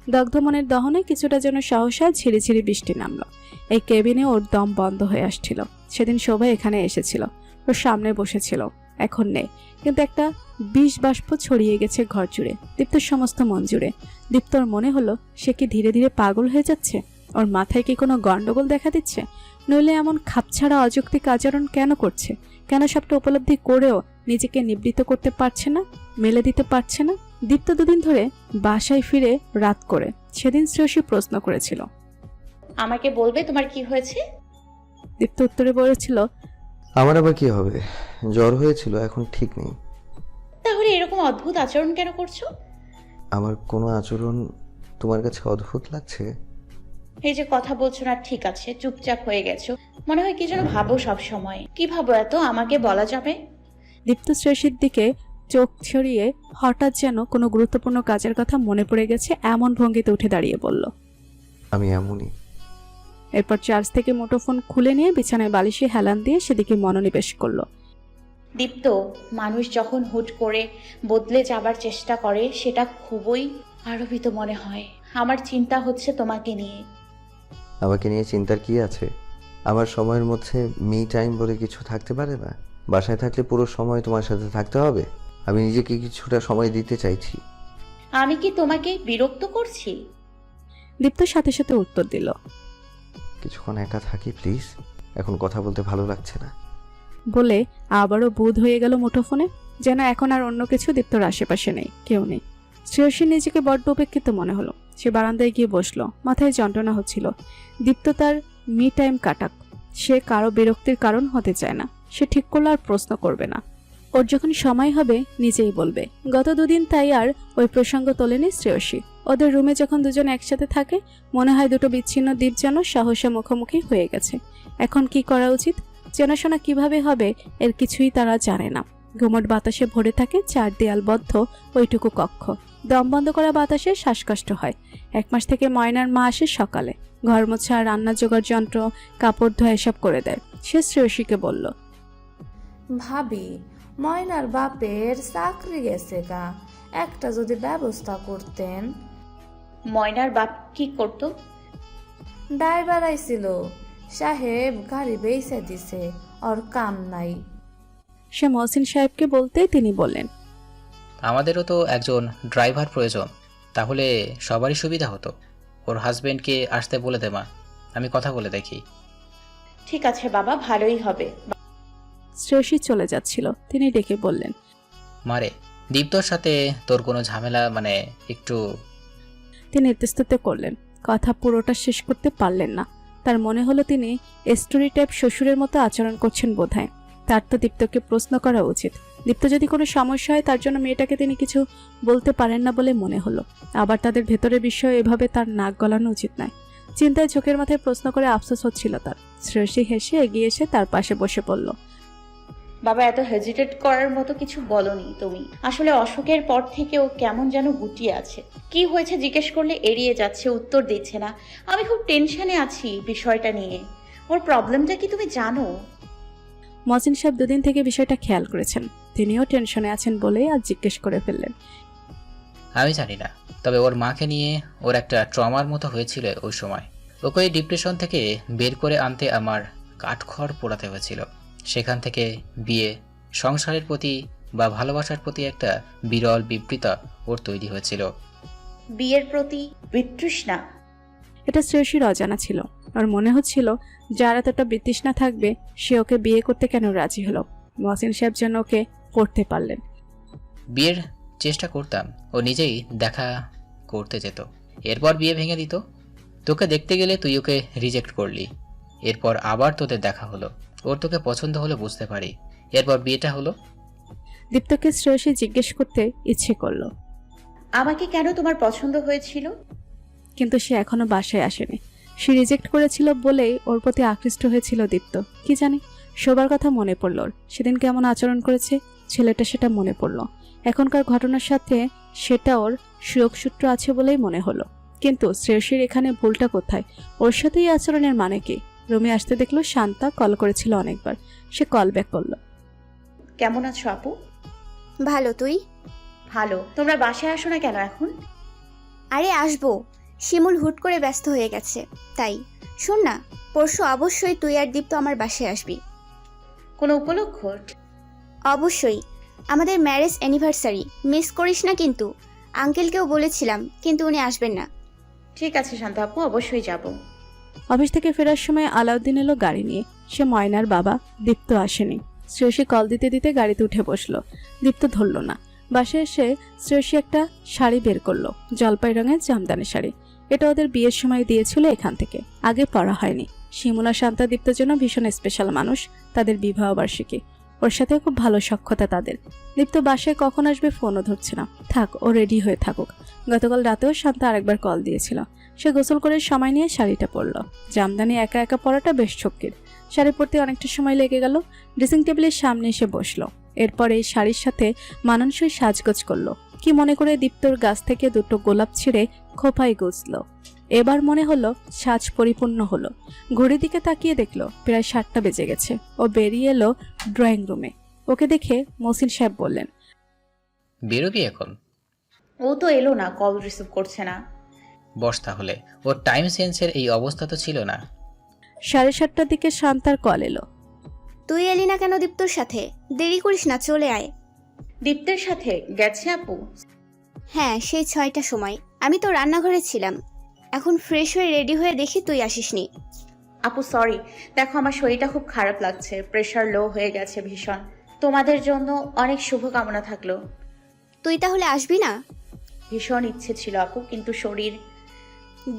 দগ্ধ মনের দহনে কিছুটা যেন সহসা ঝিরিঝিরি বৃষ্টি নামলো। এই কেবিনে ওর দম বন্ধ হয়ে আসছিল। সেদিন শোভা এখানে এসেছিল, ওর সামনে বসেছিল, এখন নেই, কিন্তু একটা বিষ বাষ্প ছড়িয়ে গেছে ঘর জুড়ে, দীপ্তর সমস্ত মন জুড়ে। দীপ্তর মনে হলো সে কি ধীরে ধীরে পাগল হয়ে যাচ্ছে? ওর মাথায় কি কোনো গন্ডগোল দেখা দিচ্ছে? নইলে এমন খাপছাড়া অযৌক্তিক আচরণ কেন করছে? কেন সবটা উপলব্ধি করেও নিজেকে নিবৃত্ত করতে পারছে না, মেলে দিতে পারছে না? দীপ্ত দুদিন ধরে বাসায় ফিরে রাত করে সেদিন শ্রেয়সী প্রশ্ন করেছিল, আমাকে বলবে তোমার কি হয়েছে? দীপ্ত উত্তরে বলেছিল, আমার আবার কি হবে, জ্বর হয়েছিল, এখন ঠিক নেই। তাহলে এরকম অদ্ভুত আচরণ কেন করছো? আমার কোনো আচরণ তোমার কাছে অদ্ভুত লাগছে? এই যে কথা বলছো না, ঠিক আছে, চুপচাপ হয়ে গেছো, মনে হয় কি যেন ভাবো সব সময়। কি ভাবো এত, আমাকে বলা যাবে? দীপ্ত শ্রেয়সীর দিকে চোখ ছড়িয়ে হঠাৎ যেন কোনো গুরুত্বপূর্ণ কাজের কথা মনে পড়ে গেছে এমন ভঙ্গিতে উঠে দাঁড়িয়ে বলল, আমি এমনই। এরপর চার্জ থেকে মুঠোফোন খুলে নিয়ে বিছানায় বালিশে হেলান দিয়ে সেদিকে মনোনিবেশ করলো। দীপ্ত, মানুষ যখন হুট করে বদলে যাবার চেষ্টা করে সেটা খুবই আরোপিত মনে হয়। আমার চিন্তা হচ্ছে তোমাকে নিয়ে। আমাকে নিয়ে চিন্তার কি আছে? আমার সময়ের মধ্যে মি টাইম বলে কিছু থাকতে পারে না? বাসায় থাকলে পুরো সময় তোমার সাথে থাকতে হবে? আমি নিজেকে কিছুটা সময় দিতে চাইছি। আমি কি তোমাকে বিরক্ত করছি? দীপ্ত সাথে সাথে উত্তর দিল, কিছুক্ষণ একা থাকি প্লিজ, এখন কথা বলতে ভালো লাগছে না। বলে আবারও বুধ হয়ে গেল মুঠোফোনে, যেন এখন আর অন্য কিছু দীপ্তর আশেপাশে নেই, কেউ নেই। শ্রেয়সী নিজেকে বড্ড উপেক্ষিত মনে হলো। সে বারান্দায় গিয়ে বসলো, মাথায় যন্ত্রণা হচ্ছিল। দীপ্ত তার মি টাইম কাটাক, সে কারো বিরক্তির কারণ হতে চায় না। সে ঠিক করলো আর প্রশ্ন করবে না, ওর যখন সময় হবে নিজেই বলবে। গত দুদিন তাই আর ওই প্রসঙ্গ তোলেনি শ্রেয়সী। ওদের রুমে যখন দুজন একসাথে থাকে মনে হয় দুটো বিচ্ছিন্ন দ্বীপ যেন সহসা মুখোমুখি হয়ে গেছে। এখন কি করা উচিত, চেনাশোনা কিভাবে হবে এর কিছুই তারা জানে না। ঘুমট বাতাসে ভরে থাকে 4 দেয়ালবদ্ধ ওইটুকু কক্ষ। দম বন্ধ করা বাতাসে শ্বাসকষ্ট হয়। 1 মাস থেকে ময়নার মা আসে সকালে, ঘর মোছা, রান্না জোগাড় যন্ত্র, কাপড় ধোয়া এসব করে দেয়। সে শ্রেয়সীকে বলল, ভাবি, ময়নার বাপের চাকরি গেছে গা, একটা যদি ব্যবস্থা করতেন। ময়নার বাপ কি করতো? ড্রাইভার আইছিল, সাহেব গাড়ি বেইছে দিছে, ওর কাম নাই। সে মহসিন সাহেবকে বলতেই তিনি বললেন, আমাদেরও তো একজন ড্রাইভার প্রয়োজন, তাহলে সবারই সুবিধা হতো। ওর হাজবেন্ডকে আসতে বলে দে মা, আমি কথা বলে দেখি। ঠিক আছে বাবা, ভালোই হবে। শ্রেয়সী চলে যাচ্ছিল, তিনি ডেকে বললেন, মারে, দীপ্তর সাথে তোর কোনো ঝামেলা মানে একটু। তিনি ইতস্তত করলেন, কথা পুরোটা শেষ করতে পারলেন না। তার মনে হলো তিনি স্টোরি টাইপ শ্বশুরের মতো আচরণ করছেন বোধহয়। তার তো দীপ্তকে প্রশ্ন করা উচিত। দীপ্ত যদি কোনো সমস্যা হয় তার জন্য মেয়েটাকে তিনি কিছু বলতে পারেন না বলে মনে হলো। আবার তাদের ভেতরের বিষয়ে এভাবে তার নাক গলানো উচিত নয়। চিন্তায় চোখের মাথায় প্রশ্ন করে আফসোস হচ্ছিল তার। শ্রেয়সী হেসে এগিয়ে এসে তার পাশে বসে পড়ল। বাবা, এত হেজিটেট করার মতো কিছু বলনি তুমি। আসলে অশোকের পর থেকে ও কেমন যেন গুটিয়ে আছে। কি হয়েছে জিজ্ঞেস করলে এড়িয়ে যাচ্ছে, উত্তর দিচ্ছে না। আমি খুব টেনশনে আছি বিষয়টা নিয়ে। ওর প্রবলেমটা কি তুমি জানো? মহসিন সাহেব দুদিন থেকে বিষয়টা খেয়াল করেছেন, তিনিও টেনশনে আছেন বলেই আজ জিজ্ঞেস করে ফেললেন। আমি জানি না, তবে ওর মাকে নিয়ে ওর একটা ট্রমার মতো হয়েছিল ওই সময়। ওকে ওই ডিপ্রেশন থেকে বের করে আনতে আমার কাঠখড় পোড়াতে হয়েছিল। সেখান থেকে বিয়ে, সংসারের প্রতি বা ভালোবাসার প্রতি একটা বিরল বিবৃতা ওর তৈরি হয়েছিল। বিয়ের প্রতি বিতৃষ্ণা? এটা শ্রেয়সীর অজানা ছিল। আর মনে হচ্ছিল যার এতটা বিতৃষ্ণা থাকবে সে ওকে বিয়ে করতে কেন রাজি হলো। মহসিন সাহেব যেন ওকে পড়তে পারলেন। বিয়ের চেষ্টা করতাম, ও নিজেই দেখা করতে যেত, এরপর বিয়ে ভেঙে দিত। তোকে দেখতে গেলে তুই ওকে রিজেক্ট করলি, এরপর আবার তোদের দেখা হলো, ওর তোকে পছন্দ হলো বুঝতে পারি, এরপর বিয়েটা হলো। দীপ্তকে শ্রেয়সী জিজ্ঞেস করতে ইচ্ছে করলো, আমাকে কেন তোমার পছন্দ হয়েছিল? কিন্তু সে এখনো বাসায় আসেনি। সে রিজেক্ট করেছিল বলেই ওর প্রতি আকৃষ্ট হয়েছিল দীপ্ত। কি জানি, সবার কথা মনে পড়ল ওর। সেদিন কেমন আচরণ করেছে ছেলেটা সেটা মনে পড়ল। এখনকার ঘটনার সাথে সেটা ওর সুযোগসূত্র আছে বলেই মনে হলো। কিন্তু শ্রেয়সীর এখানে ভুলটা কোথায়? ওর সাথেই আচরণের মানে কি? রুমে আসতে দেখলো শান্তা কল করেছিল অনেকবার। সে কল ব্যাক করলো। কেমন আছো আপু? ভালো, তুই? ভালো। তোমরা বাসায় আসো না কেন এখন? আরে আসবো, শিমুল হুট করে ব্যস্ত হয়ে গেছে তাই। শোন না, পরশু অবশ্যই তুই আর দীপ্ত আমার বাসায় আসবি। কোনো উপলক্ষ? অবশ্যই, আমাদের ম্যারেজ অ্যানিভার্সারি, মিস করিস না কিন্তু। আঙ্কেলকেও বলেছিলাম কিন্তু উনি আসবেন না। ঠিক আছে শান্ত আপু, অবশ্যই যাব। অফিস থেকে ফেরার সময় আলাউদ্দিন এলো গাড়ি নিয়ে। সে ময়নার বাবা, দীপ্ত আসেনি। শ্রেয়সী কল দিতে দিতে গাড়িতে উঠে বসলো। দীপ্ত ধরল না। বাসায় এসে শ্রেয়সী একটা শাড়ি বের করলো, জলপাই রঙের জামদানি শাড়ি। এটা ওদের বিয়ের সময় দিয়েছিল এখান থেকে, আগে পরা হয়নি। শিমুলা শান্তা দীপ্তের জন্য ভীষণ স্পেশাল মানুষ। তাদের বিবাহ বার্ষিকী, ওর সাথে খুব ভালো সখ্যতা তাদের। দীপ্ত বাসায় কখন আসবে ফোনও ধরছে না। থাক, ও রেডি হয়ে থাকুক। গতকাল রাতেও শান্তা আরেকবার কল দিয়েছিল। সে গোসল করে সময় নিয়ে শাড়িটা পরলো। জামদানি একা একা পরাটা বেশ ঝক্কির। শাড়ি পরতে অনেকটা সময় লেগে গেল। ড্রেসিং টেবিলের সামনে এসে বসলো। এরপর এই শাড়ির সাথে মানানসই সাজগোজ করলো। কি মনে করে দীপ্তর গাছ থেকে দুটো গোলাপ ছিঁড়ে খোপায় গুজলো। এবার মনে হলো সাজ পরিপূর্ণ হলো। ঘড়ির দিকে তাকিয়ে দেখলো প্রায় 7টা বেজে গেছে। ও বেরিয়ে এলো ড্রয়িং রুমে। ওকে দেখে মহসিন সাহেব বললেন, বেরোবি এখন? ও তো এলো না, কল রিসিভ করছে না। বস তাহলে, ওর টাইম সেন্সের এই অবস্থা তো ছিল না। 7:30টার দিকে শান্তার কল এলো। তুই এলি না কেন দীপ্তর সাথে? দেরি করিস না, চলে আয়। দীপ্তের সাথে গেছে আপু? হ্যাঁ, সেই 6টার সময়। আমি তো রান্নাঘরে ছিলাম। এখন ফ্রেশ হয়ে রেডি হয়ে দেখি তুই আসিসনি। আপু সরি, দেখো আমার শরীরটা খুব খারাপ লাগছে, প্রেশার লো হয়ে গেছে ভীষণ। তোমাদের জন্য অনেক শুভকামনা থাকলো। তুই তাহলে আসবি না? ভীষণ ইচ্ছে ছিল আপু, কিন্তু শরীর।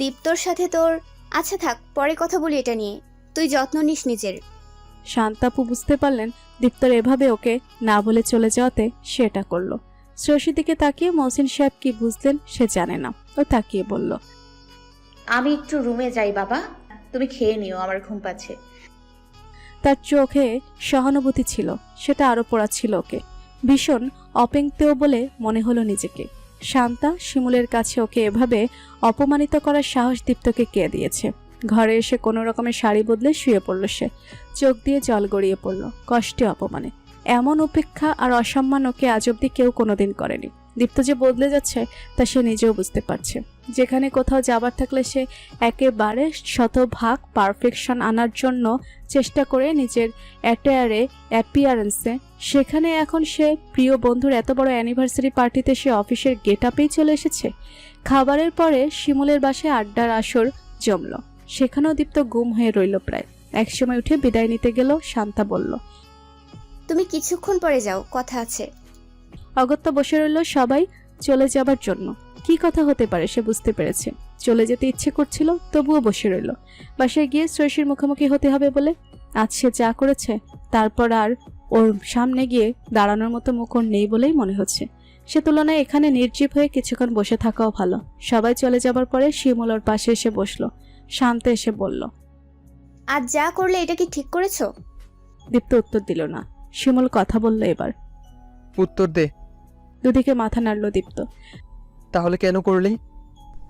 দীপ্তর সাথে তোর, আচ্ছা থাক, পরে কথা বলি এটা নিয়ে। তুই যত্ন নিস নিজের। শান্তাপু বুঝতে পারলেন দীপ্তর এভাবে ওকে না বলে চলে যাওয়াতে সে এটা করলো। শ্রেয়সীর দিকে তাকিয়ে মহসিন সাহেব কি বুঝলেন সে জানে না। ও তাকিয়ে বলল, আমি একটু রুমে যাই বাবা, তুমি খেয়ে নিও, আমার ঘুম পাচ্ছে। তার চোখে সহানুভূতি ছিল, সেটা আরো পড়াচ্ছিল ওকে। ভীষণ অপেংতেও বলে মনে হলো নিজেকে। শান্তা শিমুলের কাছে ওকে এভাবে অপমানিত করার সাহস দীপ্তকে কে দিয়েছে? ঘরে এসে কোনো রকমের শাড়ি বদলে শুয়ে পড়ল সে। চোখ দিয়ে জল গড়িয়ে পড়ল কষ্টে অপমানে। এমন উপেক্ষা আর অসম্মান ওকে আজ অব্দি কেউ কোনোদিন করেনি। দীপ্ত যে বদলে যাচ্ছে তা সে নিজেও বুঝতে পারছে। যেখানে কোথাও যাবার থাকলে সে একেবারে শতভাগ পারফেকশন আনার জন্য চেষ্টা করে নিজের অ্যাপিয়ারেন্সে, সেখানে এখন সে প্রিয় বন্ধুর এত বড় অ্যানিভার্সারি পার্টিতে সে অফিসের গেট আপেই চলে এসেছে। খাবারের পরে শিমুলের বাসায় আড্ডার আসর জমল। সেখানেও দীপ্ত গুম হয়ে রইল প্রায়। একসময় উঠে বিদায় নিতে গেল। শান্তা বলল, তুমি কিছুক্ষণ পরে যাও, কথা আছে। অগত্যা বসে রইল সবাই চলে যাবার জন্য। কি কথা হতে পারে সে বুঝতে পেরেছে। চলে যেতে ইচ্ছে করছিল, তবুও বসে রইল। বাসায় গিয়ে শ্রেয়সীর মুখোমুখি হতে হবে বলে আজ সে যা করেছে তারপর আর ওর সামনে গিয়ে দাঁড়ানোর মতো মুখ ওর নেই বলেই মনে হচ্ছে। সে তুলনায় এখানে নির্জীব হয়ে কিছুক্ষণ বসে থাকাও ভালো। সবাই চলে যাবার পরে শিমুল ওর পাশে এসে বসলো। শান্ত এসে বলল, আজ যা করলে এটা কি ঠিক করেছো? দীপ্ত উত্তর দিল না। শিমুল কথা বলল এবার। উত্তর দে। দুদিকে মাথা নাড়ল দীপ্ত। তাহলে কেন করলি?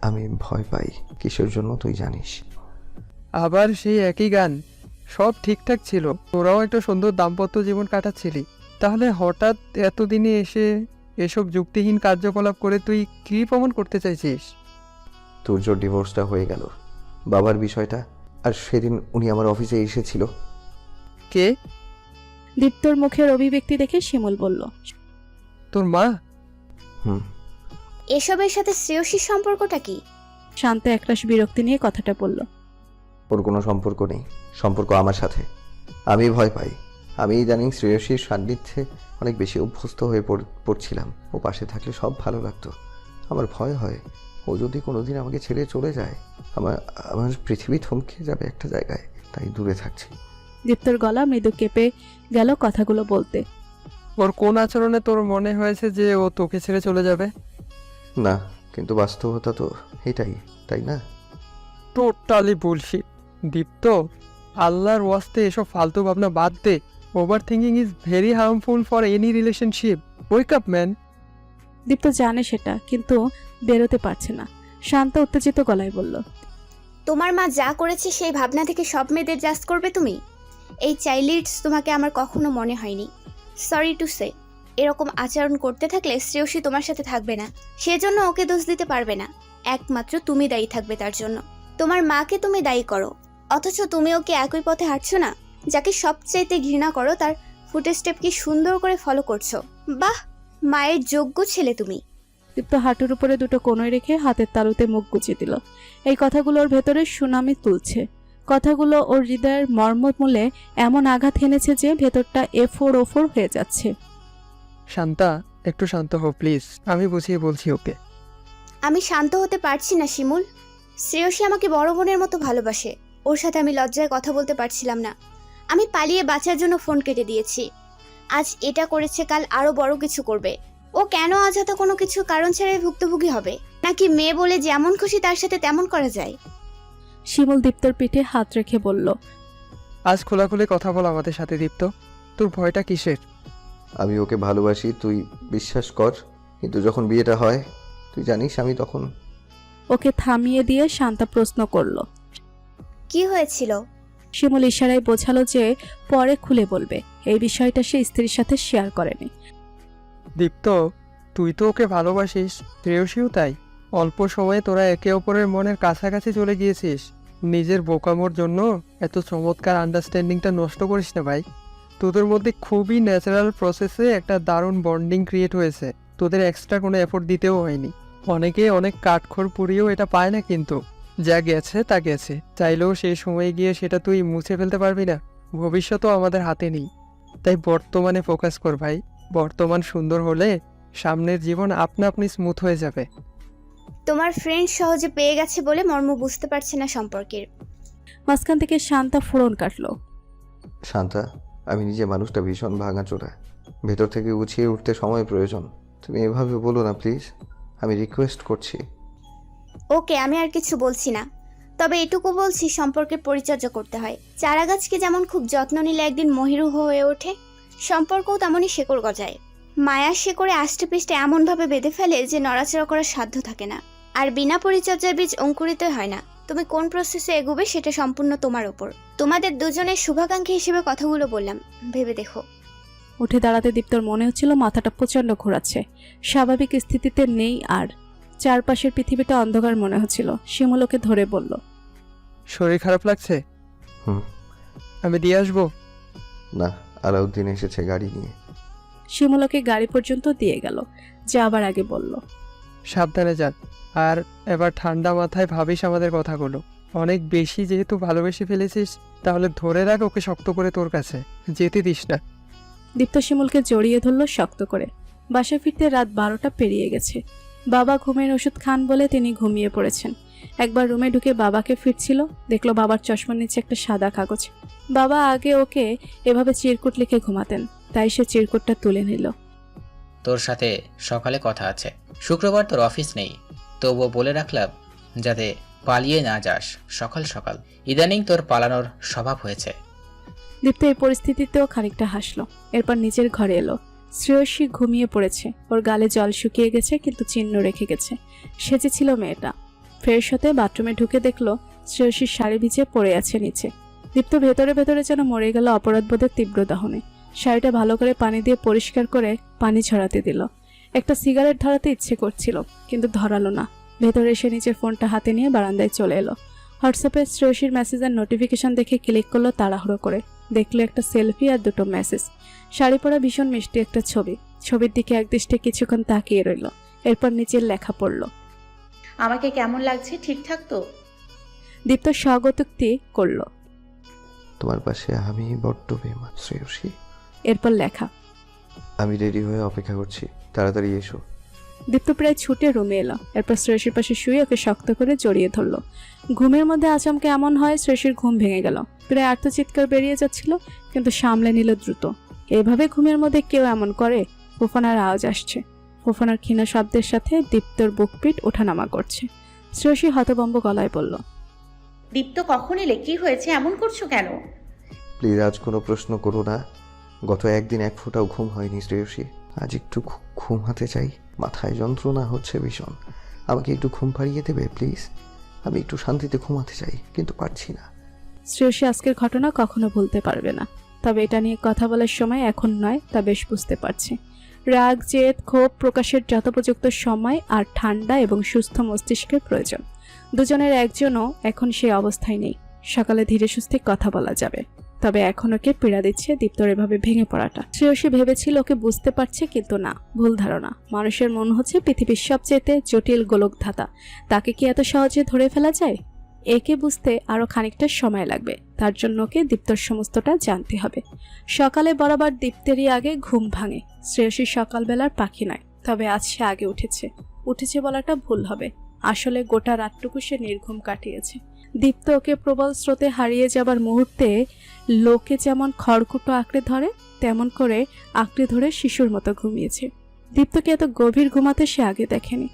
আমি ভয় পাই। কিসের জন্য তুই জানিস? আবার সেই একই গান। সব ঠিকঠাক ছিল, তোরাও একটা সুন্দর দাম্পত্য জীবন কাটাচ্ছিলি। তাহলে হঠাৎ এতদিনে এসে এসব যুক্তিহীন কার্যকলাপ করে তুই কী প্রমাণ করতে চাইছিস? তোর ডিভোর্সটা হয়ে গেল, বাবার বিষয়টা, আর সেদিন উনি আমার অফিসে এসেছিল, কে? দীপ্তর মুখের অভিব্যক্তি দেখে শিমুল বলল, তোর মা? হুম। এসবের সাথে শ্রেয়সীর সম্পর্কটা কি? শান্ত একরাশ বিরক্তি নিয়ে কথাটা বলল। ওর কোনো সম্পর্ক নেই, সম্পর্ক আমার সাথে। আমি ভয় পাই। আমি ইদানিং শ্রেয়সীর সান্নিধ্যে অনেক বেশি অভ্যস্ত হয়ে পড়ছিলাম। ও পাশে থাকলে সব ভালো লাগতো। আমার ভয় হয় ও যদি কোনোদিন আমাকে ছেড়ে চলে যায়, আমার পৃথিবী থমকে যাবে একটা জায়গায়, তাই দূরে থাকছি। দীপ্তর গলা মৃদু কেঁপে গেল কথাগুলো বলতে। ওর কোন আচরণে তোর মনে হয়েছে যে ও তোকে ছেড়ে চলে যাবে? না, কিন্তু বাস্তবতা তো এটাই, তাই না? Totally bullshit Dipto. আল্লাহর ওয়াস্তে এসব ফালতু ভাবনা বাদ দে। Over thinking is very harmful for any relationship. Wake up man. Dipto জানে সেটা, কিন্তু বেরোতে পারছে না। শান্ত উত্তেজিত গলায় বলল, তোমার মা যা করেছে সেই ভাবনা থেকে সব মেয়েদের জাজ করবে তুমি? এই চাইল্ডিস তোমাকে আমার কখনো মনে হয়নি। সরি টু সে, এরকম আচরণ করতে থাকলে শ্রেয়সী তোমার সাথে থাকবে না। সেজন্য ওকে দোষ দিতে পারবে না, একমাত্র তুমি দায়ী থাকবে তার জন্য। তোমার মাকে তুমি দায়ী করো, অথচ তুমি ওকে একই পথে হাঁটছো না। যাকে সবচাইতে ঘৃণা করো তার ফুটস্টেপ কি সুন্দর করে ফলো করছো। বাহ, মায়ের যোগ্য ছেলে তুমি। দীপ্ত হাঁটুর উপরে দুটো কোণয় রেখে হাতের তালুতে মুখ গুজে দিল। এই কথাগুলোর ভেতরে সুনামি তুলছে। কথাগুলো ওর হৃদয়ের মর্মমূলে এমন আঘাত এনেছে যে ভেতরটা এফোর ওফোর হয়ে যাচ্ছে। শান্তা, একটু শান্ত হও প্লিজ। আমি বুঝিয়ে বলছি ওকে। আমি শান্ত হতে পারছি না শিমুল। শ্রেয়সী আমাকে বড় বোনের মতো ভালোবাসে। ওর সাথে আমি লজ্জায় কথা বলতে পারছিলাম না। আমি পালিয়ে বাঁচার জন্য ফোন কেটে দিয়েছি। আজ এটা করেছে, কাল আরো বড় কিছু করবে। ও কেন অযথা কোনো কিছু কারণ ছাড়াই ভুক্তভোগী হবে? নাকি মেয়ে বলে যেমন খুশি তার সাথে তেমন করা যায়? শিমুল দীপ্তর পিঠে হাত রেখে বলল, আজ খোলাখুলি কথা বল আমাদের সাথে দীপ্ত। তোর ভয়টা কিসের? আমি ওকে ভালোবাসি, তুই বিশ্বাস কর। কিন্তু যখন বিয়েটা হয়, তুই জানিস আমি তখন। ওকে থামিয়ে দিয়ে শান্তা প্রশ্ন করল, কি হয়েছিল? শিমুল ইশারায় বোঝালো যে পরে খুলে বলবে। এই বিষয়টা সে স্ত্রীর সাথে শেয়ার করেনি। দীপ্ত, তুই তো ওকে ভালোবাসিস, শ্রেয়সীও তাই। অল্প সময়ে তোরা একে অপরের মনের কাছাকাছি চলে গিয়েছিস। নিজের বোকামোর জন্য এত চমৎকার আন্ডারস্ট্যান্ডিংটা নষ্ট করিস না ভাই। তোদের মধ্যে খুবই ন্যাচারাল প্রসেসে একটা দারুণ বন্ডিং ক্রিয়েট হয়েছে। তোদের এক্সট্রা কোনো এফোর্ট দিতেও হয়নি। অনেকে অনেক কাঠখড় পুড়িয়েও এটা পায় না, কিন্তু যা গেছে তা গেছে। চাইলেও সেই সময়ে গিয়ে সেটা তুই মুছে ফেলতে পারবি না। ভবিষ্যতও আমাদের হাতে নেই, তাই বর্তমানে ফোকাস কর ভাই। বর্তমান সুন্দর হলে সামনের জীবন আপনা আপনি স্মুথ হয়ে যাবে। তোমার ফ্রেন্ড সহজে পেয়ে গেছে বলে মর্ম বুঝতে পারছে না সম্পর্কের। মাঝখান থেকে শান্তা ফোড়ন কাটলো। শান্তা, আমি নিজে মানুষটা ভীষণ ভাঙাচোরা। ভেতর থেকে গুছিয়ে উঠতে সময় প্রয়োজন। তুমি এভাবে বলো না প্লিজ, আমি রিকোয়েস্ট করছি। ওকে, আমি আর কিছু বলছি না। তবে এটুকু বলছি, সম্পর্কের পরিচর্যা করতে হয়। চারা গাছকে যেমন খুব যত্ন নিলে একদিন মহিরু হয়ে ওঠে, সম্পর্কও তেমনই শেকড় গজায়। মায়ার শেকড়ে আষ্টে পৃষ্ঠে এমনভাবে বেঁধে ফেলে যে নড়াচড়া করার সাধ্য থাকে না। আর বিনা পরিচর্যার বীজ অঙ্কুরিত হয় না। তুমি কোন প্রসেসে এগোবে সেটা সম্পূর্ণ তোমার ওপর। তোমাদের দুজনের শুভাকাঙ্ক্ষী হিসেবে কথাগুলো বললাম, ভেবে দেখো। উঠে দাঁড়াতে দীপ্তর মনে হচ্ছিল মাথাটা প্রচণ্ড ঘোরাচ্ছে। স্বাভাবিক স্থিতিতে নেই আর। চারপাশের পৃথিবীটা অন্ধকার মনে হচ্ছিল। শিমুল ওকে ধরে বলল, শরীর খারাপ লাগছে? হুম। আমি দিয়ে আসবো? না, আলাউদ্দিন এসেছে গাড়ি নিয়ে। শিমুল ওকে গাড়ি পর্যন্ত দিয়ে গেল, যাবার আগে বলল, সাবধানে যান। আর এবার ঠান্ডা মাথায় ভাবিস আমাদের কথাগুলো। অনেক বেশি যেহেতু ভালোবেসে ফেলেছিস, তাহলে ধরে রাখ ওকে শক্ত করে তোর কাছে, যেতে দিস না। দীপ্ত শিমুলকে জড়িয়ে ধরল শক্ত করে। বাসায় ফিরতে রাত 12টা পেরিয়ে গেছে। বাবা ঘুমের ওষুধ খান বলে তিনি ঘুমিয়ে পড়েছেন। একবার রুমে ঢুকে বাবাকে ফিরছিল, দেখলো বাবার চশমার নিচে একটা সাদা কাগজ। বাবা আগে ওকে এভাবে চিরকুট লিখে ঘুমাতেন, তাই সে চিরকুটটা তুলে নিল। তোর সাথে সকালে কথা আছে। শুক্রবার তোর অফিস নেই, তবুও বলে রাখলাম যাতে পালিয়ে না যাস সকাল সকাল। ইদানিং তোর পালানোর স্বভাব হয়েছে। দীপ্ত এই পরিস্থিতিতেও খানিকটা হাসলো। এরপর নিজের ঘরে এলো। শ্রেয়সী ঘুমিয়ে পড়েছে। ওর গালে জল শুকিয়ে গেছে, কিন্তু চিহ্ন রেখে গেছে। সেজেছিল মেয়েটা। ফ্রেশ হতে বাথরুমে ঢুকে দেখলো শ্রেয়সীর শাড়ি ভিজে পড়ে আছে নিচে। দীপ্ত ভেতরে ভেতরে যেন মরে গেল অপরাধবোধের তীব্র দহনে। শাড়িটা ভালো করে পানি দিয়ে পরিষ্কার করে পানি ঝরাতে দিল। একটা সিগারেট ধরাতে ইচ্ছে করছিল, কিন্তু ধরালো না। ভেতরে এসে নিজের ফোনটা হাতে নিয়ে বারান্দায় চলে এলো। হোয়াটসঅ্যাপে শ্রেয়সীর মেসেজের নোটিফিকেশন দেখে ক্লিক করলো তাড়াহুড়ো করে। দেখলো একটা সেলফি আর দুটো মেসেজ। শাড়ি পরা ভীষণ মিষ্টি একটা ছবি। ছবির দিকে একদৃষ্টে কিছুক্ষণ তাকিয়ে রইল, এরপর নিচের লেখা পড়ল। আমাকে কেমন লাগছে, ঠিকঠাক তো? দীপ্ত স্বগতোক্তি করল। তোমার পাশে আমি বড্ড বেমান শ্রেয়সী। এরপর লেখা, আমি রেডি হয়ে অপেক্ষা করছি, তাড়াতাড়ি এসো। দীপ্ত প্রায় ছুটে রুমে এলো, এরপর শ্রেয়সীর পাশে শুয়ে ওকে শক্ত করে জড়িয়ে ধরল। ঘুমের মধ্যে আচমকে এমন হয় শ্রেয়সীর ঘুম ভেঙে গেল। প্রায় আর্তচিৎকার বেরিয়ে যাচ্ছিল, কিন্তু সামলে নিল দ্রুত। এভাবে ঘুমের মধ্যে কেউ এমন করে? ফুফানার আওয়াজ আসছে। ফুফানার ক্ষীণ শব্দের সাথে দীপ্তর বুকপিট ওঠানামা করছে। শ্রেয়সী হতভম্ব গলায় বলল, দীপ্ত কখন এলে? কি হয়েছে? এমন করছো কেন? প্লিজ আজ কোনো প্রশ্ন করো না। গত একদিন এক ফোঁটাও ঘুম হয়নি শ্রেয়সী। আজ একটু ঘুমাতে চাই, মাথায় যন্ত্রণা হচ্ছে ভীষণ। আমাকে একটু ঘুম পাড়িয়ে দেবে প্লিজ? আমি একটু শান্তিতে ঘুমাতে চাই, কিন্তু পারছি না। শ্রেয়সী আজকের ঘটনা কখনো ভুলতে পারবে না, তবে এটা নিয়ে কথা বলার সময় এখন নয়, তা বেশ বুঝতে পারছে। রাগ, জেদ, ক্ষোভ প্রকাশের যথোপযুক্ত সময় আর ঠান্ডা এবং সুস্থ মস্তিষ্কের প্রয়োজন। দুজনের একজনও এখন সেই অবস্থায় নেই। সকালে ধীরে সুস্থে কথা বলা যাবে, তবে এখন ওকে পীড়া দিচ্ছে দীপ্তর এভাবে ভেঙে পড়াটা। শ্রেয়সী ভেবেছিল ওকে বুঝতে পারছে, কিন্তু না, ভুল ধারণা। মানুষের মন হচ্ছে পৃথিবীর সবচেয়ে জটিল গোলকধাতা। তাকে কি এত সহজে ধরে ফেলা যায়? একে বুঝতে আরো খানিকটা সময় লাগবে। তার জন্য ওকে দীপ্তর সমস্তটা জানতে হবে। সকালে বরাবর দীপ্তেরই আগে ঘুম ভাঙে। শ্রেয়সী সকালবেলার পাখি নয়, তবে আজ সে আগে উঠেছে বলাটা ভুল হবে। আসলে গোটা রাতটুকু সে নির্ঘুম কাটিয়েছে। দীপ্ত ওকে প্রবল স্রোতে হারিয়ে যাবার মুহূর্তে লোকে যেমন খড়কুটো আঁকড়ে ধরে, তেমন করে আঁকড়ে ধরে শিশুর মতো ঘুমিয়েছে। দীপ্তকে এত গভীর ঘুমাতে সে আগে দেখেনি।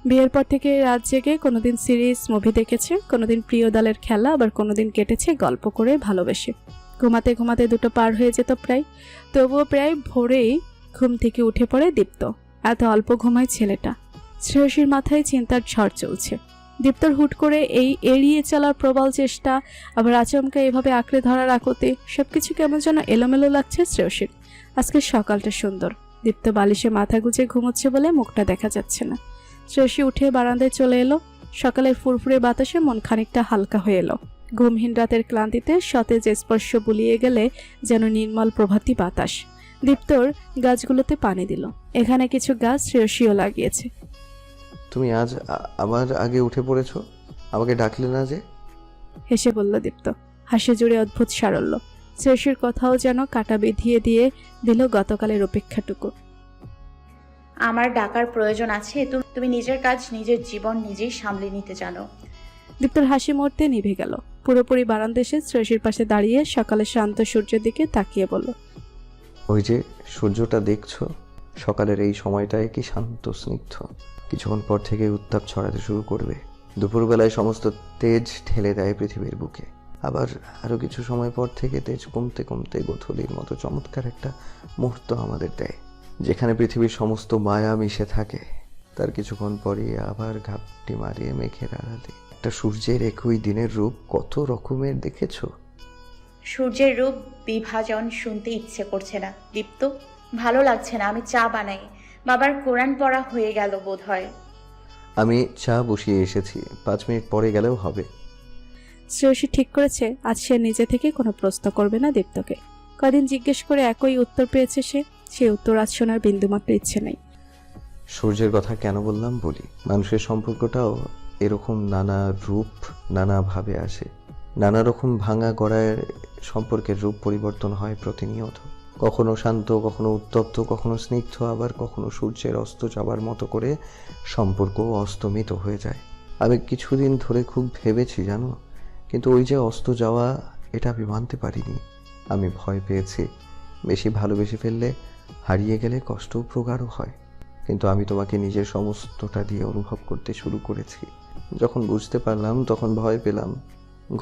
বিয়ের পর থেকে রাত জেগে কোনোদিন সিরিজ মুভি দেখেছে, কোনোদিন প্রিয় দলের খেলা, আবার কোনোদিন কেটেছে গল্প করে ভালোবেসে। ঘুমাতে ঘুমাতে দুটো পার হয়ে যেত প্রায়। তবুও প্রায় ভোরেই ঘুম থেকে উঠে পড়ে দীপ্ত। এত অল্প ঘুমায় ছেলেটা। শ্রেয়সীর মাথায় চিন্তার ঝড় চলছে। দীপ্তর হুট করে এই এড়িয়ে চলার প্রবল চেষ্টা, আবার আচমকা এভাবে আঁকড়ে ধরার আকুতি, সবকিছু কেমন যেন এলোমেলো লাগছে শ্রেয়সীর। আজকে সকালটা সুন্দর। দীপ্ত বালিশে মাথা গুজে ঘুমোচ্ছে বলে মুখটা দেখা যাচ্ছে না। শ্রেয়সী উঠে বারান্দায় চলে এলো। সকালের ফুরফুরে বাতাসে মন খানিকটা হালকা হয়ে এলো। ঘুমহীন রাতের ক্লান্তিতে সতেজ স্পর্শ বুলিয়ে গেলে যেন নির্মল প্রভাতী বাতাস। দীপ্তর গাছগুলোতে পানি দিল। এখানে কিছু গাছ শ্রেয়সীও লাগিয়েছে। তুমি আজ আমার আগে উঠে পড়েছো, আমাকে ডাকলে না যে? হেসে বলল দীপ্ত, হাসি জুড়ে অদ্ভুত সারল্য। শ্রেয়সীর কথাও যেন কাটা বিধিয়ে দিয়ে দিল গতকালের অপেক্ষাটুকু। আমার ডাকার প্রয়োজন আছে? তুমি নিজের কাজ, নিজের জীবন নিজেই সামলে নিতে জানো। দীপ্তর হাসি মুহূর্তে নিভে গেল। পুরোপুরি বারান্দা এসে শ্রেয়সীর পাশে দাঁড়িয়ে সকালের শান্ত সূর্যের দিকে তাকিয়ে বলল, ওই যে সূর্যটা দেখছো, সকালের এই সময়টায় কি শান্ত স্নিগ্ধ। কিছুক্ষণ পর থেকে উত্তাপ ছড়াতে শুরু করবে। দুপুরবেলায় সমস্ত তেজ ঠেলে দেয় পৃথিবীর বুকে। আবার আরও কিছু সময় পর থেকে তেজ কমতে কমতে গোথলির মতো চমৎকার একটা মুহূর্ত আমাদের দেয়, যেখানে পৃথিবীর সমস্ত মায়া মিশে থাকে। তার কিছুক্ষণ পরই আবার ঘাপটি মারিয়ে মেঘের আড়ালে একটা সূর্যের একই দিনের রূপ কত রকমের দেখেছো? সূর্যের রূপ বিভাজন শুনতে ইচ্ছে করছে না দীপ্ত, ভালো লাগছে না। আমি চা বানাই। বাবার কোরআন পড়া হয়ে গেল বোধ হয়। আমি চা বসিয়ে এসেছি, 5 মিনিট পরে গেলেও হবে। শ্রেয়সী ঠিক করেছে আজ সে নিজে থেকে কোনো প্রশ্ন করবে না দীপ্তকে। কদিন জিজ্ঞেস করে একই উত্তর পেয়েছে সে উত্তর আজ শোনার বিন্দুমাত্র ইচ্ছে নেই। সূর্যের কথা কেন বললাম বলি। মানুষের সম্পর্কটাও এরকম নানা রূপ নানাভাবে আসে। নানা রকম ভাঙা গড়ায় সম্পর্কের রূপ পরিবর্তন হয় প্রতিনিয়ত। কখনো শান্ত, কখনো উত্তপ্ত, কখনো স্নিগ্ধ, আবার কখনো সূর্যের অস্ত যাবার মতো করে সম্পর্ক অস্তমিত হয়ে যায়। আমি কিছুদিন ধরে খুব ভেবেছি জানো, কিন্তু ওই যে অস্ত যাওয়া, এটা আমি মানতে পারিনি। আমি ভয় পেয়েছি বেশি ভালোবেসে ফেললে হারিয়ে গেলে কষ্ট প্রগাঢ় হয়। কিন্তু আমি তোমাকে নিজের সমস্তটা দিয়ে অনুভব করতে শুরু করেছি। যখন বুঝতে পারলাম তখন ভয় পেলাম।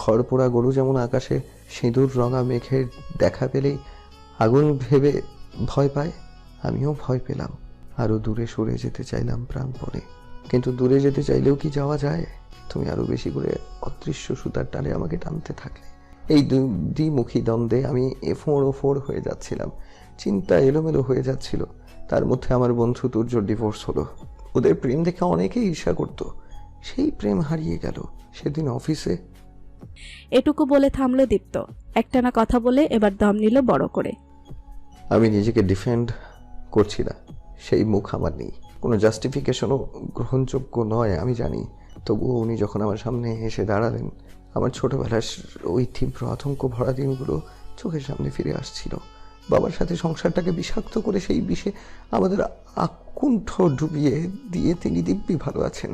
ঘর পোড়া গরু যেমন আকাশে সিঁদুর রঙা মেঘের দেখা পেলেই আগুন ভেবে ভয় পায়, আমিও ভয় পেলাম। আরও দূরে সরে যেতে চাইলাম প্রাণপণে, কিন্তু দূরে যেতে চাইলেও কি যাওয়া যায়? তুমি আরও বেশি করে অদৃশ্য সুতার টানে আমাকে টানতে থাকলে। এই দ্বিমুখী দ্বন্দ্বে আমি এফোঁড় ওফোড় হয়ে যাচ্ছিলাম। চিন্তা এলোমেলো হয়ে যাচ্ছিল। তার মধ্যে আমার বন্ধু তুর্যর ডিভোর্স হলো। ওদের প্রেম দেখে অনেকেই ঈর্ষা করত। সেই প্রেম হারিয়ে গেল। সেদিন অফিসে এটুকু বলে থামলো দীপ্ত। একটানা কথা বলে এবার দম নিল বড় করে। আমি নিজেকে ডিফেন্ড করছি না, সেই মুখ আমার নেই, কোনো জাস্টিফিকেশনও গ্রহণযোগ্য নয় আমি জানি। তবুও উনি যখন আমার সামনে এসে দাঁড়ালেন, আমার ছোটবেলার ওই তীব্র আতঙ্ক ভরা দিনগুলো চোখের সামনে ফিরে আসছিল। বাবার সাথে সংসারটাকে বিষাক্ত করে সেই বিষে আমাদের আকুণ্ঠ ডুবিয়ে দিয়ে তিনি দিব্যি ভালো আছেন।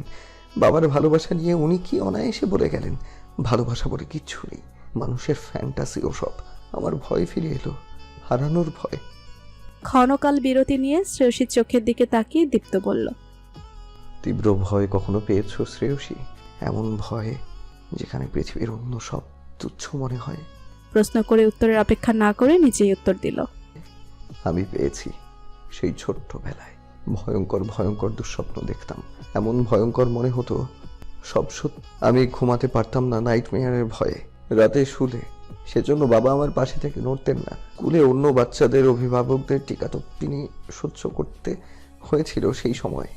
বাবার ভালোবাসা নিয়ে উনি কি অনায়াসে বলে গেলেন, ভালোবাসা বলে কিচ্ছু নেই, মানুষের ফ্যান্টাসি ওসব। আমার ভয় ফিরে এলো, হারানোর ভয়। ক্ষণকাল বিরতি নিয়ে শ্রেয়সীর চোখের দিকে তাকিয়ে দীপ্ত বলল, তীব্র ভয় কখনো পেয়েছো শ্রেয়সী? এমন ভয় যেখানে পৃথিবীর অন্য সব তুচ্ছ মনে হয়? প্রশ্ন করে উত্তরের অপেক্ষা না করে নিজেই উত্তর দিল। আমি পেয়েছি। সেই ছোট্টবেলায় ভয়ঙ্কর ভয়ঙ্কর দুঃস্বপ্ন দেখতাম, এমন ভয়ঙ্কর মনে হতো সব সত্যি। আমি ঘুমাতে পারতাম না নাইটমেয়ারের ভয়ে। রাতে শুলে সেজন্য বাবা আমার পাশে থেকে নড়তেন না। স্কুলে অন্য বাচ্চাদের অভিভাবকদের টিকাটপ্পিনি সহ্য করতে হয়েছিল সেই সময়।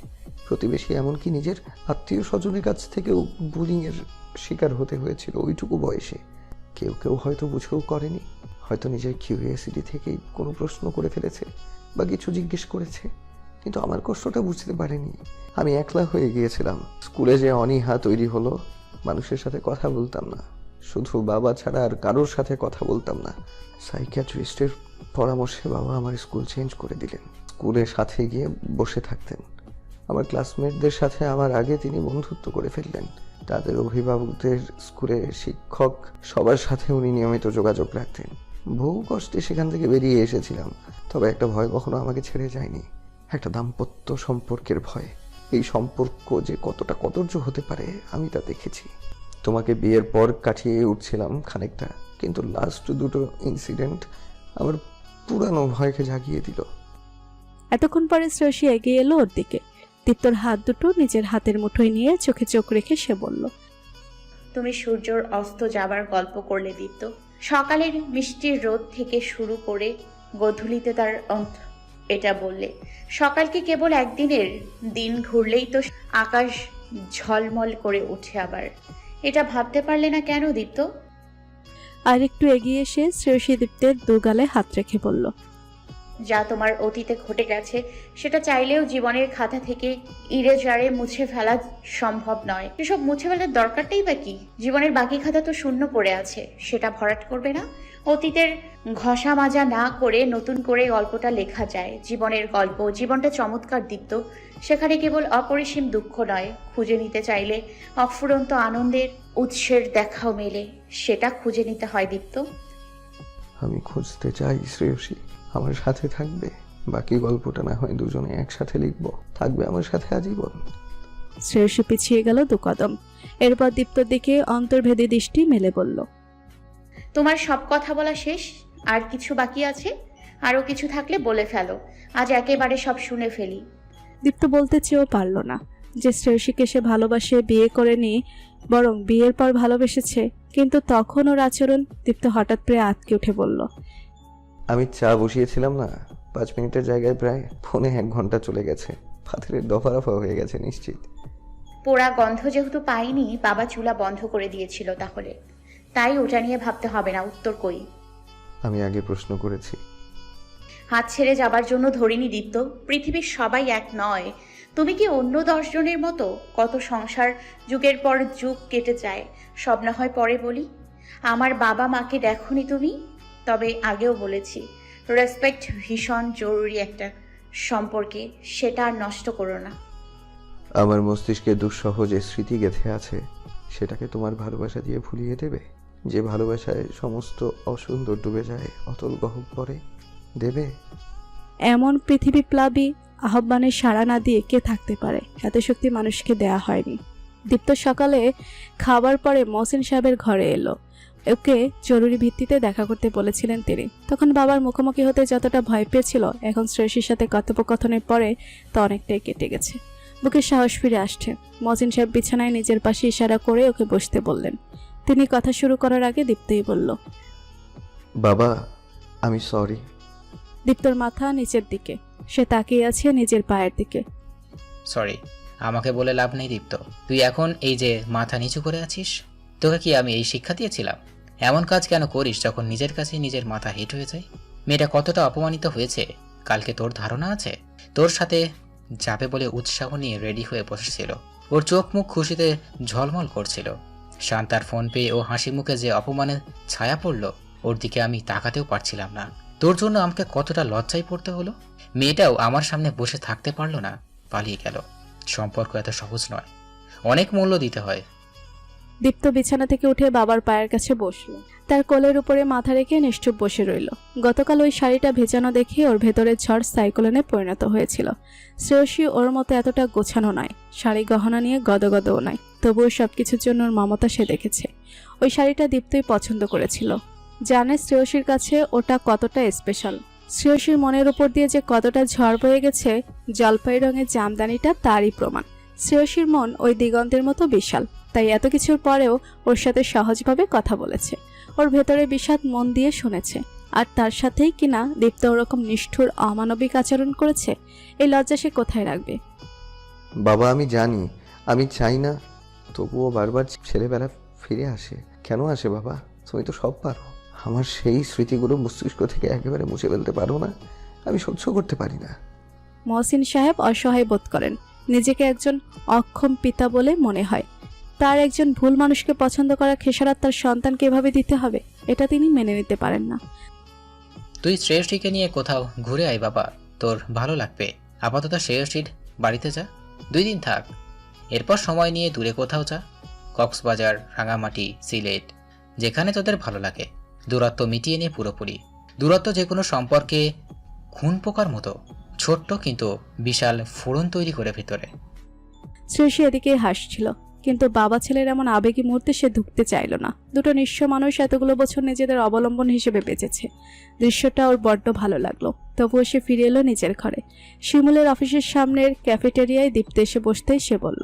প্রতিবেশী এমনকি নিজের আত্মীয় স্বজনের কাছ থেকেও বুলিংয়ের শিকার হতে হয়েছিল ওইটুকু বয়সে। কেউ কেউ হয়তো বুঝেও করেনি, হয়তো নিজের কিউরিয়াসিটি থেকেই কোনো প্রশ্ন করে ফেলেছে বা কিছু জিজ্ঞেস করেছে, কিন্তু আমার কষ্টটা বুঝতে পারেনি। আমি একলা হয়ে গিয়েছিলাম। স্কুলে যে অনীহা তৈরি হলো, মানুষের সাথে কথা বলতাম না, শুধু বাবা ছাড়া আর কারোর সাথে কথা বলতাম না। সাইকিয়াট্রিস্টের পরামর্শে বাবা আমার স্কুল চেঞ্জ করে দিলেন। স্কুলের সাথে গিয়ে বসে থাকতেন। আমার ক্লাসমেটদের সাথে আমার আগে তিনি বন্ধুত্ব করে ফেললেন। তাদের অভিভাবকদের, স্কুলের শিক্ষক, সবার সাথে উনি নিয়মিত যোগাযোগ রাখতেন। বহু কষ্টে সেখান থেকে বেরিয়ে এসেছিলাম, তবে একটা ভয় কখনো আমাকে ছেড়ে যায়নি, একটা দাম্পত্য সম্পর্কের ভয়। এই সম্পর্ক যে কতটা কদর্য হতে পারে আমি তা দেখেছি। তোমাকে বিয়ের পর কাটিয়ে উঠছিলাম খানিকটা, কিন্তু লাস্ট দুটো ইনসিডেন্ট আমার পুরানো ভয়কে জাগিয়ে দিল। এতক্ষণ পরে শ্রেয়সী এগিয়ে এলো ওর দিকে। দীপ্তর হাত দুটো নিজের হাতের মুঠোয় নিয়ে চোখে চোখ রেখে সে বলল, তুমি সূর্যর অস্ত যাবার গল্প করলে দীপ্ত। সকালের মিষ্টি রোদ থেকে শুরু করে গোধূলিতে তার অন্ত এটা বললে। সকালকে কেবল একদিনের, দিন ঘুরলেই তো আকাশ ঝলমল করে ওঠে আবার। এটা ভাবতে পারলে না কেন দীপ্ত? আর একটু এগিয়ে এসে শ্রেয়সী দীপ্তের দুগালে হাত রেখে বলল, যা তোমার অতীতে ঘটে গেছে সেটা চাইলেও জীবনের খাতা থেকে ইরেজারে মুছে ফেলা সম্ভব নয়। এসব মুছে ফেলার দরকারটাই বা কি? জীবনের বাকি খাতা তো শূন্য পড়ে আছে, সেটা ভরাট করবে না? অতীতের ঘষা মাজা না করে নতুন করে গল্পটা লেখা যায়। জীবনের গল্প, জীবনটা চমৎকার দীপ্ত। সেখানে কেবল অপরিসীম দুঃখ নয়, খুঁজে নিতে চাইলে অফুরন্ত আনন্দের উৎসের দেখাও মেলে। সেটা খুঁজে নিতে হয় দীপ্ত। আমি খুঁজতে চাই শ্রেয়সী, আমার সাথে থাকবে? বাকি গল্পটা না হয় দুজনে একসাথে লিখবো, থাকবে আমার সাথে আজীবন। শ্রেয়সী পিছিয়ে গেল 2 কদম। এরপর দীপ্তর দিকে অন্তর্ভেদী দৃষ্টি মেলে বলল, তোমার সব কথা বলা শেষ? আর কিছু বাকি আছে? আরও কিছু থাকলে বলে ফেলো, আজ একেবারে সব শুনে ফেলি। দীপ্ত বলতে চেয়েও পারল না যে শ্রেয়সীকে সে ভালোবাসে, বিয়ে করেনি, বরং বিয়ের পর ভালোবেসেছে। কিন্তু তখন ওর আচরণ। দীপ্ত হঠাৎ প্রায় আঁতকে উঠে বলল, আমি চা বসিয়েছিলাম না, 5 মিনিটের জায়গায় প্রায় 1.25 ঘন্টা চলে গেছে। পাথরের দফা রফা হয়ে গেছে নিশ্চিত। পোড়া গন্ধ যেহেতু পাইনি, বাবা চুলা বন্ধ করে দিয়েছিল তাহলে। তাই ওটা নিয়ে ভাবতে হবে না। উত্তর কই? আমি আগে প্রশ্ন করেছি। হাত ছেড়ে যাবার জন্য ধরিনি দীপ্ত। পৃথিবীর সবাই এক নয়। তুমি কি অন্য 10 জনের মতো? কত সংসার যুগের পর যুগ কেটে যায়, সব না হয় পরে বলি। আমার বাবা মাকে দেখোনি তুমি? তবে আগেও বলেছি, রেসপেক্ট ভীষণ জরুরি একটা সম্পর্কে, সেটা আর নষ্ট করো না। আমার মস্তিষ্কে দুঃসহ যে স্মৃতি গেঁথে আছে, সেটাকে তোমার ভালোবাসা দিয়ে ভুলিয়ে দেবে? যে ভালোবাসায় সমস্ত অসুন্দর ডুবে যায় অতল গহ্বরে, দেবে? এমন পৃথিবী প্লাবী আহ্বানের সাড়া না দিয়ে কে থাকতে পারে? এত শক্তি মানুষকে দেয়া হয়নি। দীপ্ত সকালে খাবার পরে মহসিন সাহেবের ঘরে এলো। ওকে জরুরি ভিত্তিতে দেখা করতে বলেছিলেন তিনি। তখন বাবার মুখোমুখি হতে যতটা ভয় পেয়েছিল, এখন শ্রেয়সীর সাথে কথোপকথনের পরে তা অনেকটাই কেটে গেছে। বুকে সাহস ফিরে আসছে। মহসিন সাহেব বিছানায় নিজের পাশে ইশারা করে ওকে বসতে বললেন। তিনি কথা শুরু করার আগে দীপ্তই বলল, বাবা, আমি সরি। দীপ্তর মাথা নিচের দিকে, সে তাকিয়ে আছে নিজের পায়ের দিকে। সরি আমাকে বলে লাভ নেই দীপ্ত, তুই এখন এই যে মাথা নিচু করে আছিস, তোকে কি আমি এই শিক্ষা দিয়েছিলাম? এমন কাজ কেন করিস যখন নিজের কাছেই নিজের মাথা হিট হয়ে যায়? মেয়েটা কতটা অপমানিত হয়েছে কালকে তোর ধারণা আছে? তোর সাথে যাবে বলে উৎসাহ নিয়ে রেডি হয়ে বসেছিল। ওর চোখ মুখ খুশিতে ঝলমল করছিল। শান্তার ফোন পেয়ে ও হাসি মুখে যে অপমানের ছায়া পড়ল, ওর দিকে আমি তাকাতেও পারছিলাম না। তোর জন্য আমাকে কতটা লজ্জায় পড়তে হলো। মেয়েটাও আমার সামনে বসে থাকতে পারলো না, পালিয়ে গেল। সম্পর্ক এত সহজ নয়, অনেক মূল্য দিতে হয়। দীপ্ত বিছানা থেকে উঠে বাবার পায়ের কাছে বসলো। তার কোলের উপরে মাথা রেখে নিশ্চুপ বসে রইল। গতকাল ওই শাড়িটা ভেজানো দেখে ওর ভেতরের ঝড় সাইক্লোনে পরিণত হয়েছিল। শ্রেয়সী ওর মতো এতটা গোছানো নয়, শাড়ি গহনা নিয়ে গদগদও নয়, তবুও সবকিছুর জন্য ওর মমতা সে দেখেছে। ওই শাড়িটা দীপ্তই পছন্দ করেছিল, জানে শ্রেয়সীর কাছে ওটা কতটা স্পেশাল। শ্রেয়সীর মনের উপর দিয়ে যে কতটা ঝড় বয়ে গেছে, জলপাই রঙের জামদানিটা তারই প্রমাণ। শ্রেয়সীর মন ওই দিগন্তের মতো বিশাল, তাই এত কিছুর পরেও ওর সাথে সহজভাবে কথা বলেছে। ওর ভেতরে বিষাদ মন দিয়ে শুনেছে, আর তার সাথেই কিনা দীপ্ত ওরকম নিষ্ঠুর অমানবিক আচরণ করেছে। এই লজ্জা সে কোথায় রাখবে? বাবা আমি জানি, আমি চাই না, তবুও বারবার ছেলেবেলা ফিরে আসে। কেন আসে বাবা? তুমি তো সব পারো। আমার সেই স্মৃতিগুলো মস্তিষ্ক থেকে একেবারে মুছে ফেলতে পারো না? আমি সহ্য করতে পারি না। মহসিন সাহেব অসহায় বোধ করেন। নিজেকে একজন অক্ষম পিতা বলে মনে হয়। তার একজন ভুল মানুষকে পছন্দ করা খেসারত তার সন্তানকে এভাবে দিতে হবে, এটা তিনি মেনে নিতে পারেন না। তুই শ্রেয়সীকে নিয়ে কোথাও ঘুরে আয় বাবা, তোর ভালো লাগবে। আপাতত শ্রেয়সীর বাড়িতে যা, 2 দিন থাক। এরপর সময় নিয়ে দূরে কোথাও যা, কক্সবাজার, রাঙামাটি, সিলেট, যেখানে তোদের ভালো লাগে। দূরত্ব মিটিয়ে নিয়ে পুরোপুরি। দূরত্ব যে কোনো সম্পর্কে খুন পোকার মতো, ছোট্ট কিন্তু বিশাল ফোড়ন তৈরি করে ভিতরে। শ্রেয়সী এদিকেই হাসছিল, কিন্তু বাবা ছেলের এমন আবেগী মুহূর্তে সে ঢুকতে চাইল না। দুটো নিঃস্ব মানুষ এতগুলো বছর নিজেদের অবলম্বন হিসেবে বেঁচেছে। দৃশ্যটা ওর বড্ড ভালো লাগলো। তবুও সে ফিরে এলো নিজের ঘরে। শিমুলের অফিসের সামনের ক্যাফেটেরিয়ায় দীপ্ত এসে বসতেই সে বলল,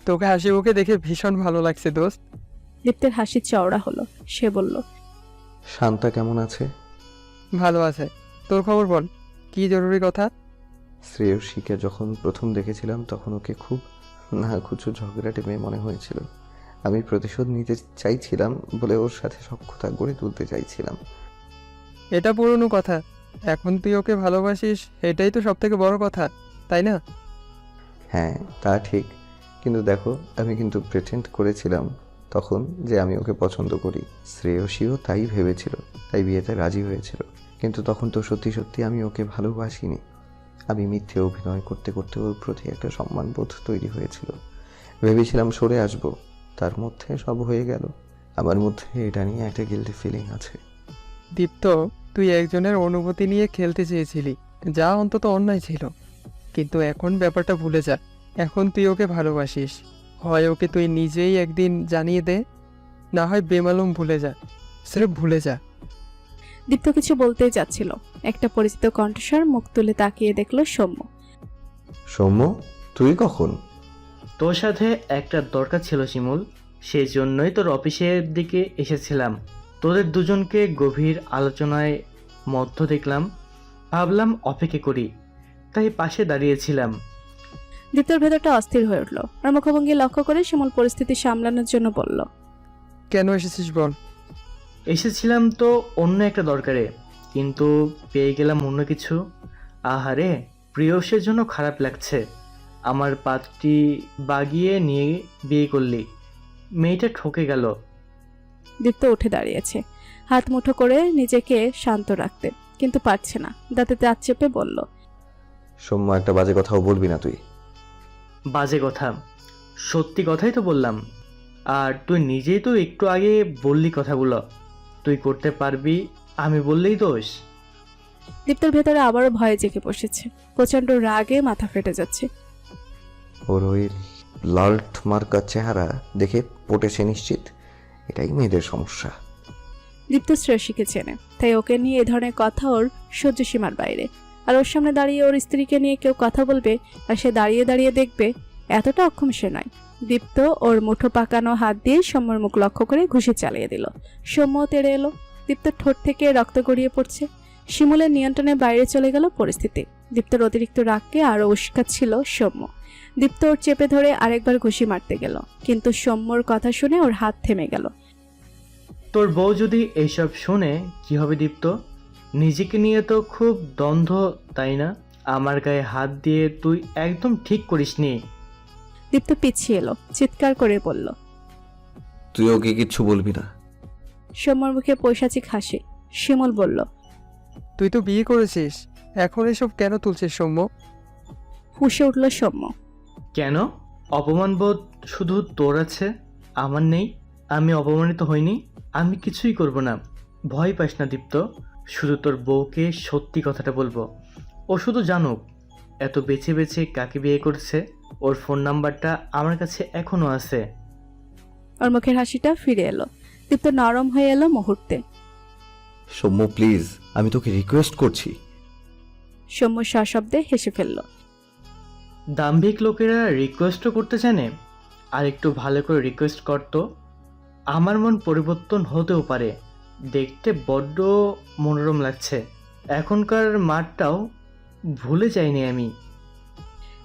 তোকে হাসি মুখে দেখে ভীষণ ভালো লাগছে দোস্ত। দীপ্তের হাসি চওড়া হলো। সে বলল, শান্তা কেমন আছে? ভালো আছে। তোর খবর বল, কি জরুরি কথা? শ্রেয়সীকে যখন প্রথম দেখেছিলাম তখন ওকে খুব না খুচু ঝগড়াটে মেয়ে মনে হয়েছিল। আমি প্রতিশোধ নিতে চাইছিলাম বলে ওর সাথে সব কথা গড়ে তুলতে চাইছিলাম। এটা পুরনো কথা, এখন তুই ওকে ভালোবাসিস, এটাই তো সব থেকে বড় কথা, তাই না? হ্যাঁ তা ঠিক, কিন্তু দেখো আমি কিন্তু প্রিটেন্ড করেছিলাম তখন যে আমি ওকে পছন্দ করি। শ্রেয়সীও তাই ভেবেছিল, তাই বিয়েতে রাজি হয়েছিল। কিন্তু তখন তো সত্যি সত্যি আমি ওকে ভালোবাসিনি। আমি মিথ্যে অভিনয় করতে করতে ওর প্রতি একটা সম্মানবোধ তৈরি হয়েছিল। ভেবেছিলাম সরে আসব, তার মধ্যে সব হয়ে গেল। আমার মধ্যে এটা নিয়ে একটা গিল্টি ফিলিং আছে। দীপ্ত, তুই একজনের অনুভূতি নিয়ে খেলতে চেয়েছিলি, যা অন্তত অন্যায় ছিল। কিন্তু এখন ব্যাপারটা ভুলে যা। এখন তুই ওকে ভালোবাসিস, হয় ওকে তুই নিজেই একদিন জানিয়ে দে, না হয় বেমালুম ভুলে যা, সির্ফ ভুলে যা। দীপ্ত কিছু বলতেই যাচ্ছিল, একটা পরিচিত কণ্ঠস্বর মুখ তুলে তাকিয়ে দেখলো সৌম্য। সৌম্য, তুই কখন? তোর সাথে একটা দরকার ছিল শিমুল, সেই জন্যই তোর অফিসের দিকে এসেছিলাম। তোদের দুজনকে গভীর আলোচনায় মধ্য দেখলাম, ভাবলাম অপেক্ষা করি, তাই পাশে দাঁড়িয়েছিলাম। দীপ্তর ভেতরটা অস্থির হয়ে উঠল। আর মুখভঙ্গি লক্ষ্য করে শিমুল পরিস্থিতি সামলানোর জন্য বলল, কেন এসেছিস বল? এসেছিলাম তো অন্য একটা দরকারে, কিন্তু পেয়ে গেলাম অন্য কিছু। আহারে, প্রিয়সের জন্য খারাপ লাগছে। আমার পাত্রী বাগিয়ে নিয়ে বিয়ে করলি, মেয়েটা ঠকে গেল। দীপ্ত উঠে দাঁড়িয়েছে, হাত মুঠো করে নিজেকে শান্ত রাখতে, কিন্তু পারছে না। দাঁতে দাঁত চেপে বলল, সৌম্য, একটা বাজে কথাও বলবি না তুই। বাজে কথা? সত্যি কথাই তো বললাম। আর তুই নিজেই তো একটু আগে বললি কথাগুলো। তুই করতে পারবি, আমি বললেই দোষ? দীপ্তর ভেতরে আবারও ভয়ে জেগে বসেছে। প্রচন্ড রাগে মাথা ফেটে যাচ্ছে। ওর ওই লাল্ট মার্কা চেহারা দেখে পটেছে নিশ্চিত। এটাই মেয়েদের সমস্যা। দীপ্ত শ্রেয়সীকে চেনে, তাই ওকে নিয়ে এ ধরনের কথা ওর সহ্য সীমার বাইরে। আর ওর সামনে দাঁড়িয়ে ওর স্ত্রীকে নিয়ে কেউ কথা বলবে আর সে দাঁড়িয়ে দাঁড়িয়ে দেখবে, এতটা অক্ষম সে নয়। দীপ্ত ওর মুঠো পাকানো হাত দিয়ে সৌম্যর মুখ লক্ষ্য করে ঘুষি চালিয়ে দিল। সৌম্য তেড়ে এলো। দীপ্তর ঠোঁট থেকে রক্ত গড়িয়ে পড়ছে। শিমুলের নিয়ন্ত্রণের বাইরে চলে গেল পরিস্থিতি। দীপ্তর অতিরিক্ত রাগকে আরও উস্কাচ্ছিল সৌম্য। দীপ্ত ওর চেপে ধরে আরেকবার ঘুষি মারতে গেল, কিন্তু সৌম্যর কথা শুনে ওর হাত থেমে গেল। তোর বউ যদি এইসব শুনে কি হবে দীপ্ত? নিজেকে নিয়ে তো খুব দ্বন্দ্ব, তাই না? আমার গায়ে হাত দিয়ে তুই একদম ঠিক করিসনি। দীপ্ত পিছিয়ে এলো, চিৎকার করে বলল। তুই ওকে কিচ্ছু বলবি না। সৌম্যর মুখে পৈশাচিক হাসি। শিমুল বলল, তুই তো বিয়ে করেছিস, এখন এসব কেন তুলছিস সৌম্য? ফুঁসে উঠল সৌম্য। কেন? অপমানবোধ শুধু তোর আছে, আমার নেই? আমি অপমানিত হইনি, আমি কিছুই করব না। ভয় পাস না দীপ্ত, শুধু তোর বউকে সত্যি কথাটা বলবো। ও শুধু জানুক এত বেছে বেছে কাকে বিয়ে করছে। ওর ফোন নাম্বারটা আমার কাছে এখনো আছে। ওর মুখের হাসিটা ফিরে এলো। দীপ্ত নরম হয়ে এলো মুহূর্তে। সৌম্য প্লিজ, আমি তোকে রিকোয়েস্ট করছি। সৌম্য সশব্দে হেসে ফেলল। দাম্ভিক লোকেরা রিকোয়েস্টও করতে জানে। আর একটু ভালো করে রিকোয়েস্ট করতো, আমার মন পরিবর্তন হতেও পারে। দেখতে বড্ড মনোরম লাগছে। এখনকার মাঠটাও ভুলে যাইনি আমি।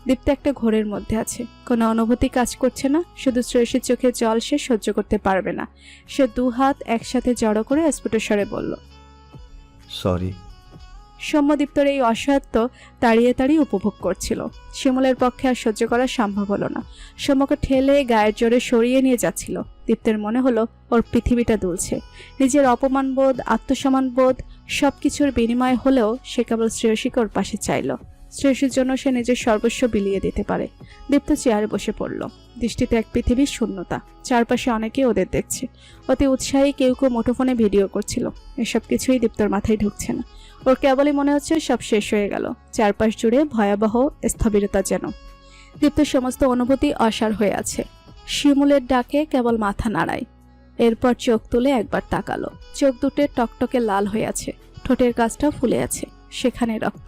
দীপ্ত একটা ঘোরের মধ্যে আছে, কোনো অনুভূতি কাজ করছে না, শুধু শ্রেয়সীর চোখে জল সে সহ্য করতে পারবে না। সে দু হাত একসাথে জড়ো করে স্ফুট স্বরে বলল, সরি। সৌম্য দীপ্তর এই অসহায়ত্ব তাড়িয়ে তাড়িয়ে উপভোগ করছিল। শিমুলের পক্ষে আর সহ্য করা সম্ভব হলো না। সৌম্যকে ঠেলে গায়ের জোরে সরিয়ে নিয়ে যাচ্ছিল। দীপ্তের মনে হলো ওর পৃথিবীটা দুলছে। নিজের অপমানবোধ, আত্মসম্মানবোধ সবকিছুর বিনিময় হলেও সে কেবল শ্রেয়সীকে ওর পাশে চাইল। শ্রেয়সীর জন্য সে নিজের সর্বস্ব বিলিয়ে দিতে পারে। দীপ্ত চেয়ারে বসে পড়ল। দৃষ্টিতে এক পৃথিবীর শূন্যতা। চারপাশে অনেকে ওদের দেখছে। অতি উৎসাহী কেউ কেউ মুঠোফোনে ভিডিও করছিল। এসব কিছুই দীপ্তর মাথায় ঢুকছে না। ওর কেবলই মনে হচ্ছে সব শেষ হয়ে গেল। চারপাশ জুড়ে ভয়াবহ স্থবিরতা যেন। দীপ্তের সমস্ত অনুভূতি অসার হয়ে আছে। শিমুলের ডাকে কেবল মাথা নাড়ায়। এরপর চোখ তুলে একবার তাকালো। চোখ দুটো টকটকে লাল হয়ে আছে, ঠোঁটের কাছটা ফুলে আছে, সেখানে রক্ত।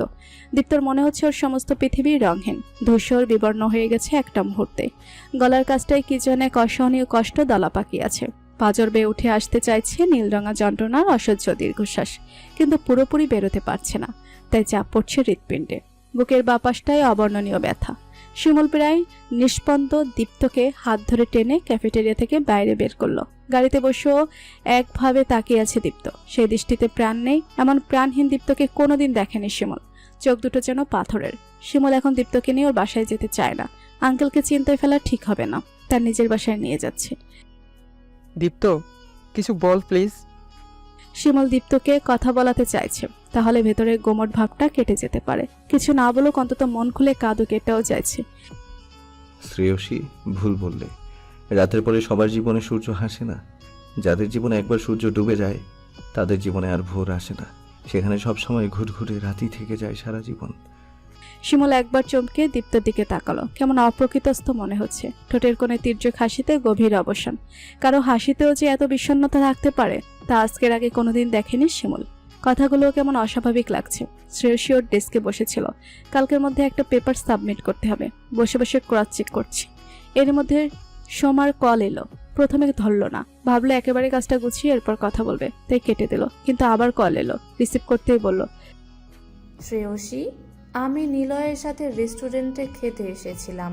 দীপ্তর মনে হচ্ছে ওর সমস্ত পৃথিবী রঙহীন, ধূসর, বিবর্ণ হয়ে গেছে একটা মুহূর্তে। গলার কাছটায় কি যেন এক অসহনীয় কষ্ট দলা পাকিয়েছে। পাঁজর বেয়ে উঠে আসতে চাইছে নীলরঙা যন্ত্রণার অসহ্য দীর্ঘশ্বাস, কিন্তু পুরোপুরি বেরোতে পারছে না। তাই চাপ পড়ছে হৃৎপিণ্ডে। বুকের বাপাসটায় অবর্ণনীয় ব্যথা। শিমুল প্রায় নিষ্পন্দ দীপ্তকে হাত ধরে টেনে ক্যাফেটেরিয়া থেকে বাইরে বের করলো। গাড়িতে বসেও একভাবে তাকিয়ে আছে দীপ্ত। সেই দৃষ্টিতে প্রাণ নেই। এমন প্রাণহীন দীপ্তকে কোনোদিন দেখেনি শিমুল। চোখ দুটো যেন পাথরের। শিমুল এখন দীপ্তকে নিয়ে ওর বাসায় যেতে চায় না। আঙ্কেলকে চিন্তায় ফেলা ঠিক হবে না, তার নিজের বাসায় নিয়ে যাচ্ছে। দীপ্ত, কিছু বল প্লিজ। শিমুল দীপ্তকে কথা বলাতে চাইছে, তাহলে ভেতরের গোমট ভাবটা কেটে যেতে পারে। কিছু না বলুক, অন্তত মন খুলে কাঁদুক, এটাও চাইছে। শ্রেয়সী, ভুল বললে। রাতের পরে সবার জীবনে সূর্য হাসে না। যাদের জীবনে একবার সূর্য ডুবে যায় তাদের জীবনে আর ভোর আসে না। সেখানে সবসময় ঘুরঘুরে রাতই থেকে যায় সারা জীবন। শিমুল একবার চমকে দীপ্তর দিকে তাকালো। কেমন অপ্রকৃতস্থ মনে হচ্ছে। ঠোঁটের কোণে তীর্যক হাসিতে গভীর অবসান। কারো হাসিতেও যে এত বিষণ্ণতা থাকতে পারে তা আজকের আগে কোনোদিন দেখেনি শিমুল। কথাগুলো কেমন অস্বাভাবিক লাগছে। শ্রেয়সী ওর ডেস্কে বসেছিল। কালকের মধ্যে একটা পেপার সাবমিট করতে হবে। বসে বসে ক্রস চেক করছি। এর মধ্যে সোমার কল এলো। প্রথমে ধরলো না, ভাবলো একেবারে কাজটা গুছিয়ে এরপর কথা বলবে, তাই কেটে দিল। কিন্তু আবার কল এলো। রিসিভ করতেই বলল, শ্রেয়সী, আমি নিলয়ের সাথে রেস্টুরেন্টে খেতে এসেছিলাম।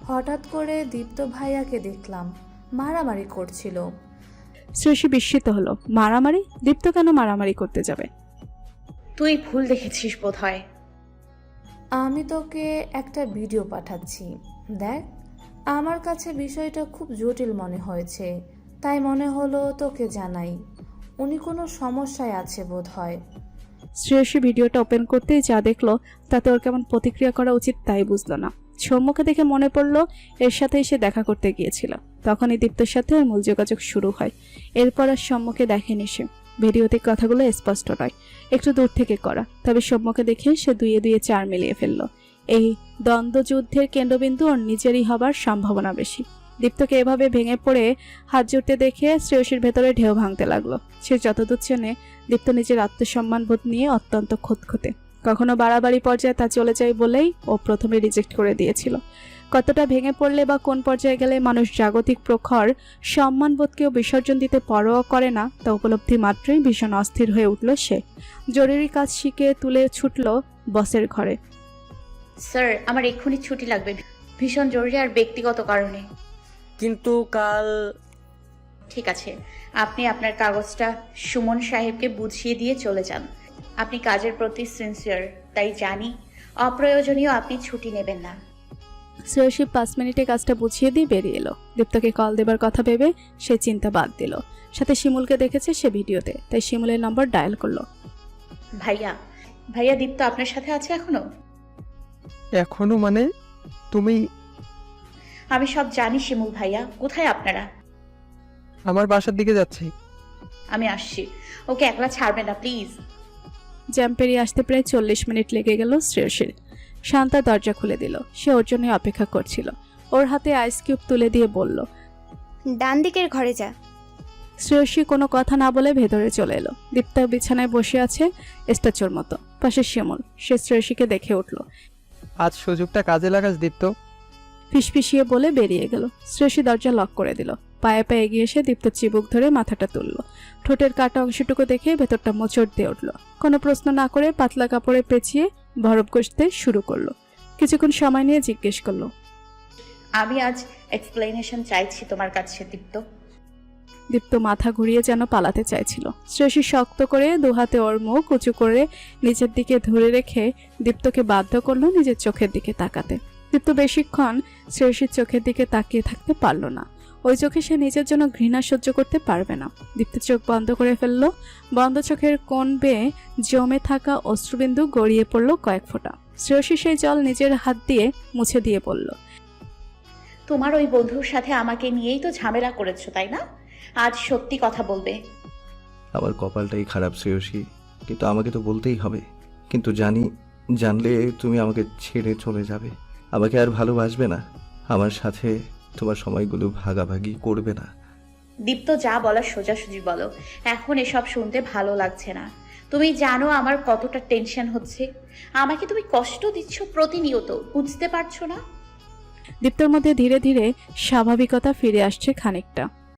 হঠাৎ করে দীপ্ত ভাইয়াকে দেখলাম মারামারি করছিল। শ্রেয়সী বিস্মিত হলো। মারামারি? দীপ্ত কেন মারামারি করতে যাবে? তুই ভুল দেখেছিস বোধহয়। আমি তোকে একটা ভিডিও পাঠাচ্ছি, দেখ। আমার কাছে বিষয়টা খুব জটিল মনে হয়েছে, তাই মনে হলো তোকে জানাই। উনি কোনো সমস্যায় আছে বোধহয়। শ্রেয়সী ভিডিওটা ওপেন করতেই যা দেখলো তাতে ওর কেমন প্রতিক্রিয়া করা উচিত তাই বুঝলো না। সৌম্যকে দেখে মনে পড়লো এর সাথেই সে দেখা করতে গিয়েছিল। তখনই দীপ্তর সাথে ওর মূল যোগাযোগ শুরু হয়। এরপর আর সৌম্যকে দেখেনি সে। ভিডিওতে কথাগুলো স্পষ্ট নয়, একটু দূর থেকে করা। তবে সৌম্যকে দেখে সে দুইয়ে দুইয়ে চার মিলিয়ে ফেললো। এই দ্বন্দ্বযুদ্ধের কেন্দ্রবিন্দু ওর নিজেরই হবার সম্ভাবনা বেশি। দীপ্তকে এভাবে ভেঙে পড়ে হাত জুড়তে দেখে শ্রেয়সীর ভেতরে ঢেউ ভাঙতে লাগলো। সে যতদূর চেনে দীপ্ত নিজের আত্মসম্মান বোধ নিয়ে অত্যন্ত খোঁতখোঁতে। কখনো বাড়াবাড়ি পর্যায়ে তা চলে যায় বলেই ও প্রথমে রিজেক্ট করে দিয়েছিল। কতটা ভেঙে পড়লে বা কোন পর্যায়ে গেলে মানুষ জাগতিক প্রখর সম্মানবোধকেও বিসর্জন দিতে পরোয়া করে না তা উপলব্ধি মাত্রই ভীষণ অস্থির হয়ে উঠল সে। জরুরি কাজ শিখে তুলে ছুটল বসের ঘরে। স্যার, আমার এক্ষুনি ছুটি লাগবে। ভীষণ জরুরি আর ব্যক্তিগত কারণে। কিন্তু কাল ঠিক আছে, আপনি আপনার কাগজটা সুমন সাহেবকে বুঝিয়ে দিয়ে চলে যান। আপনি কাজের প্রতি সিনসিয়ার, তাই জানি অপ্রয়োজনীয় আপনি ছুটি নেবেন না। শ্রেয়সী 5 মিনিটে কাজটা বুঝিয়ে দিয়ে বেরিয়ে এলো। দীপ্তকে কল দেবার কথা ভেবে সে চিন্তা বাদ দিল। সাথে শিমুলকে দেখেছে সে ভিডিওতে, তাই শিমুলের নম্বর ডায়াল করলো। ভাইয়া, ভাইয়া দীপ্ত আপনার সাথে আছে এখনো? এখনো মানে? তুমি? আমি সব জানি শিমুল ভাইয়া, কোথায় আপনারা? আমার বাসার দিকে যাচ্ছি। আমি আসছি, ওকে একলা ছাড়বেন না প্লিজ। জ্যাম পেরিয়ে আসতে প্রায় 40 মিনিট লেগে গেল শ্রেয়সীর। শান্তা দরজা খুলে দিল। সে ওর জন্য অপেক্ষা করছিল। ওর হাতে আইস কিউব তুলে দিয়ে বলল, ডান দিকের ঘরে যা। শ্রেয়সী কোনো কথা না বলে ভেতরে চলে এলো। দীপ্তা বিছানায় বসে আছে স্ট্যাচুর মতো, পাশে শিমুল। সে শ্রেয়সীকে দেখে উঠল। আজ সুযোগটা কাজে লাগাস দীপ্ত। ফিসফিসিয়ে বলে বেরিয়ে গেল। শ্রেয়সী দরজা লক করে দিল। পায়ে পায়ে এগিয়ে এসে দীপ্ত চিবুক ধরে মাথাটা তুলল। ঠোঁটের কাটা অংশটুকু দেখে ভেতরটা মোচড় দিয়ে উঠল। কোনো প্রশ্ন না করে পাতলা কাপড়ে পেঁচিয়ে বরফ কষতে শুরু করলো। কিছুক্ষণ সময় নিয়ে জিজ্ঞেস করলো, আমি আজ এক্সপ্লেনেশন চাইছি তোমার কাছে দীপ্ত। দীপ্ত মাথা ঘুরিয়ে যেন পালাতে চাইছিল। শ্রেয়সী শক্ত করে দুহাতে ওর মুখ উঁচু করে নিচের দিকে ধরে রেখে দীপ্তকে বাধ্য করলো নিজের চোখের দিকে তাকাতে। দীপ্ত বেশিক্ষণ শ্রেয়সীর চোখের দিকে তাকিয়ে থাকতে পারল না। ওই চোখে সে নিজের জন্য ঘৃণা সহ্য করতে পারবে না। দীপ্ত চোখ বন্ধ করে ফেললো। বন্ধ চোখের কোণ বেয়ে জমে থাকা অশ্রুবিন্দু গড়িয়ে পড়ল কয়েক ফোঁটা। শ্রেয়সী সেই জল নিজের হাত দিয়ে মুছে দিয়ে বলল, তোমার ওই বন্ধুর সাথে আমাকে নিয়েই তো ঝামেলা করেছো, তাই না? আজ সত্যি কথা বলবে? আমার কপালটাই খারাপ শ্রেয়সী, কিন্তু আমাকে তো বলতেই হবে। কিন্তু জানলে তুমি আমাকে ছেড়ে চলে যাবে, আমাকে আর ভালোবাসবে না, আমার সাথে তোমার সময়গুলো ভাগাভাগি করবে না। দীপ্ত, যা বলার সোজাসুজি বলো, এখন এসব শুনতে ভালো লাগছে না। তুমি জানো আমার কতটা টেনশন হচ্ছে। আমাকে তুমি কষ্ট দিচ্ছ প্রতিনিয়ত, বুঝতে পারছো না? দীপ্তর মধ্যে ধীরে ধীরে স্বাভাবিকতা ফিরে আসছে খানিকটা।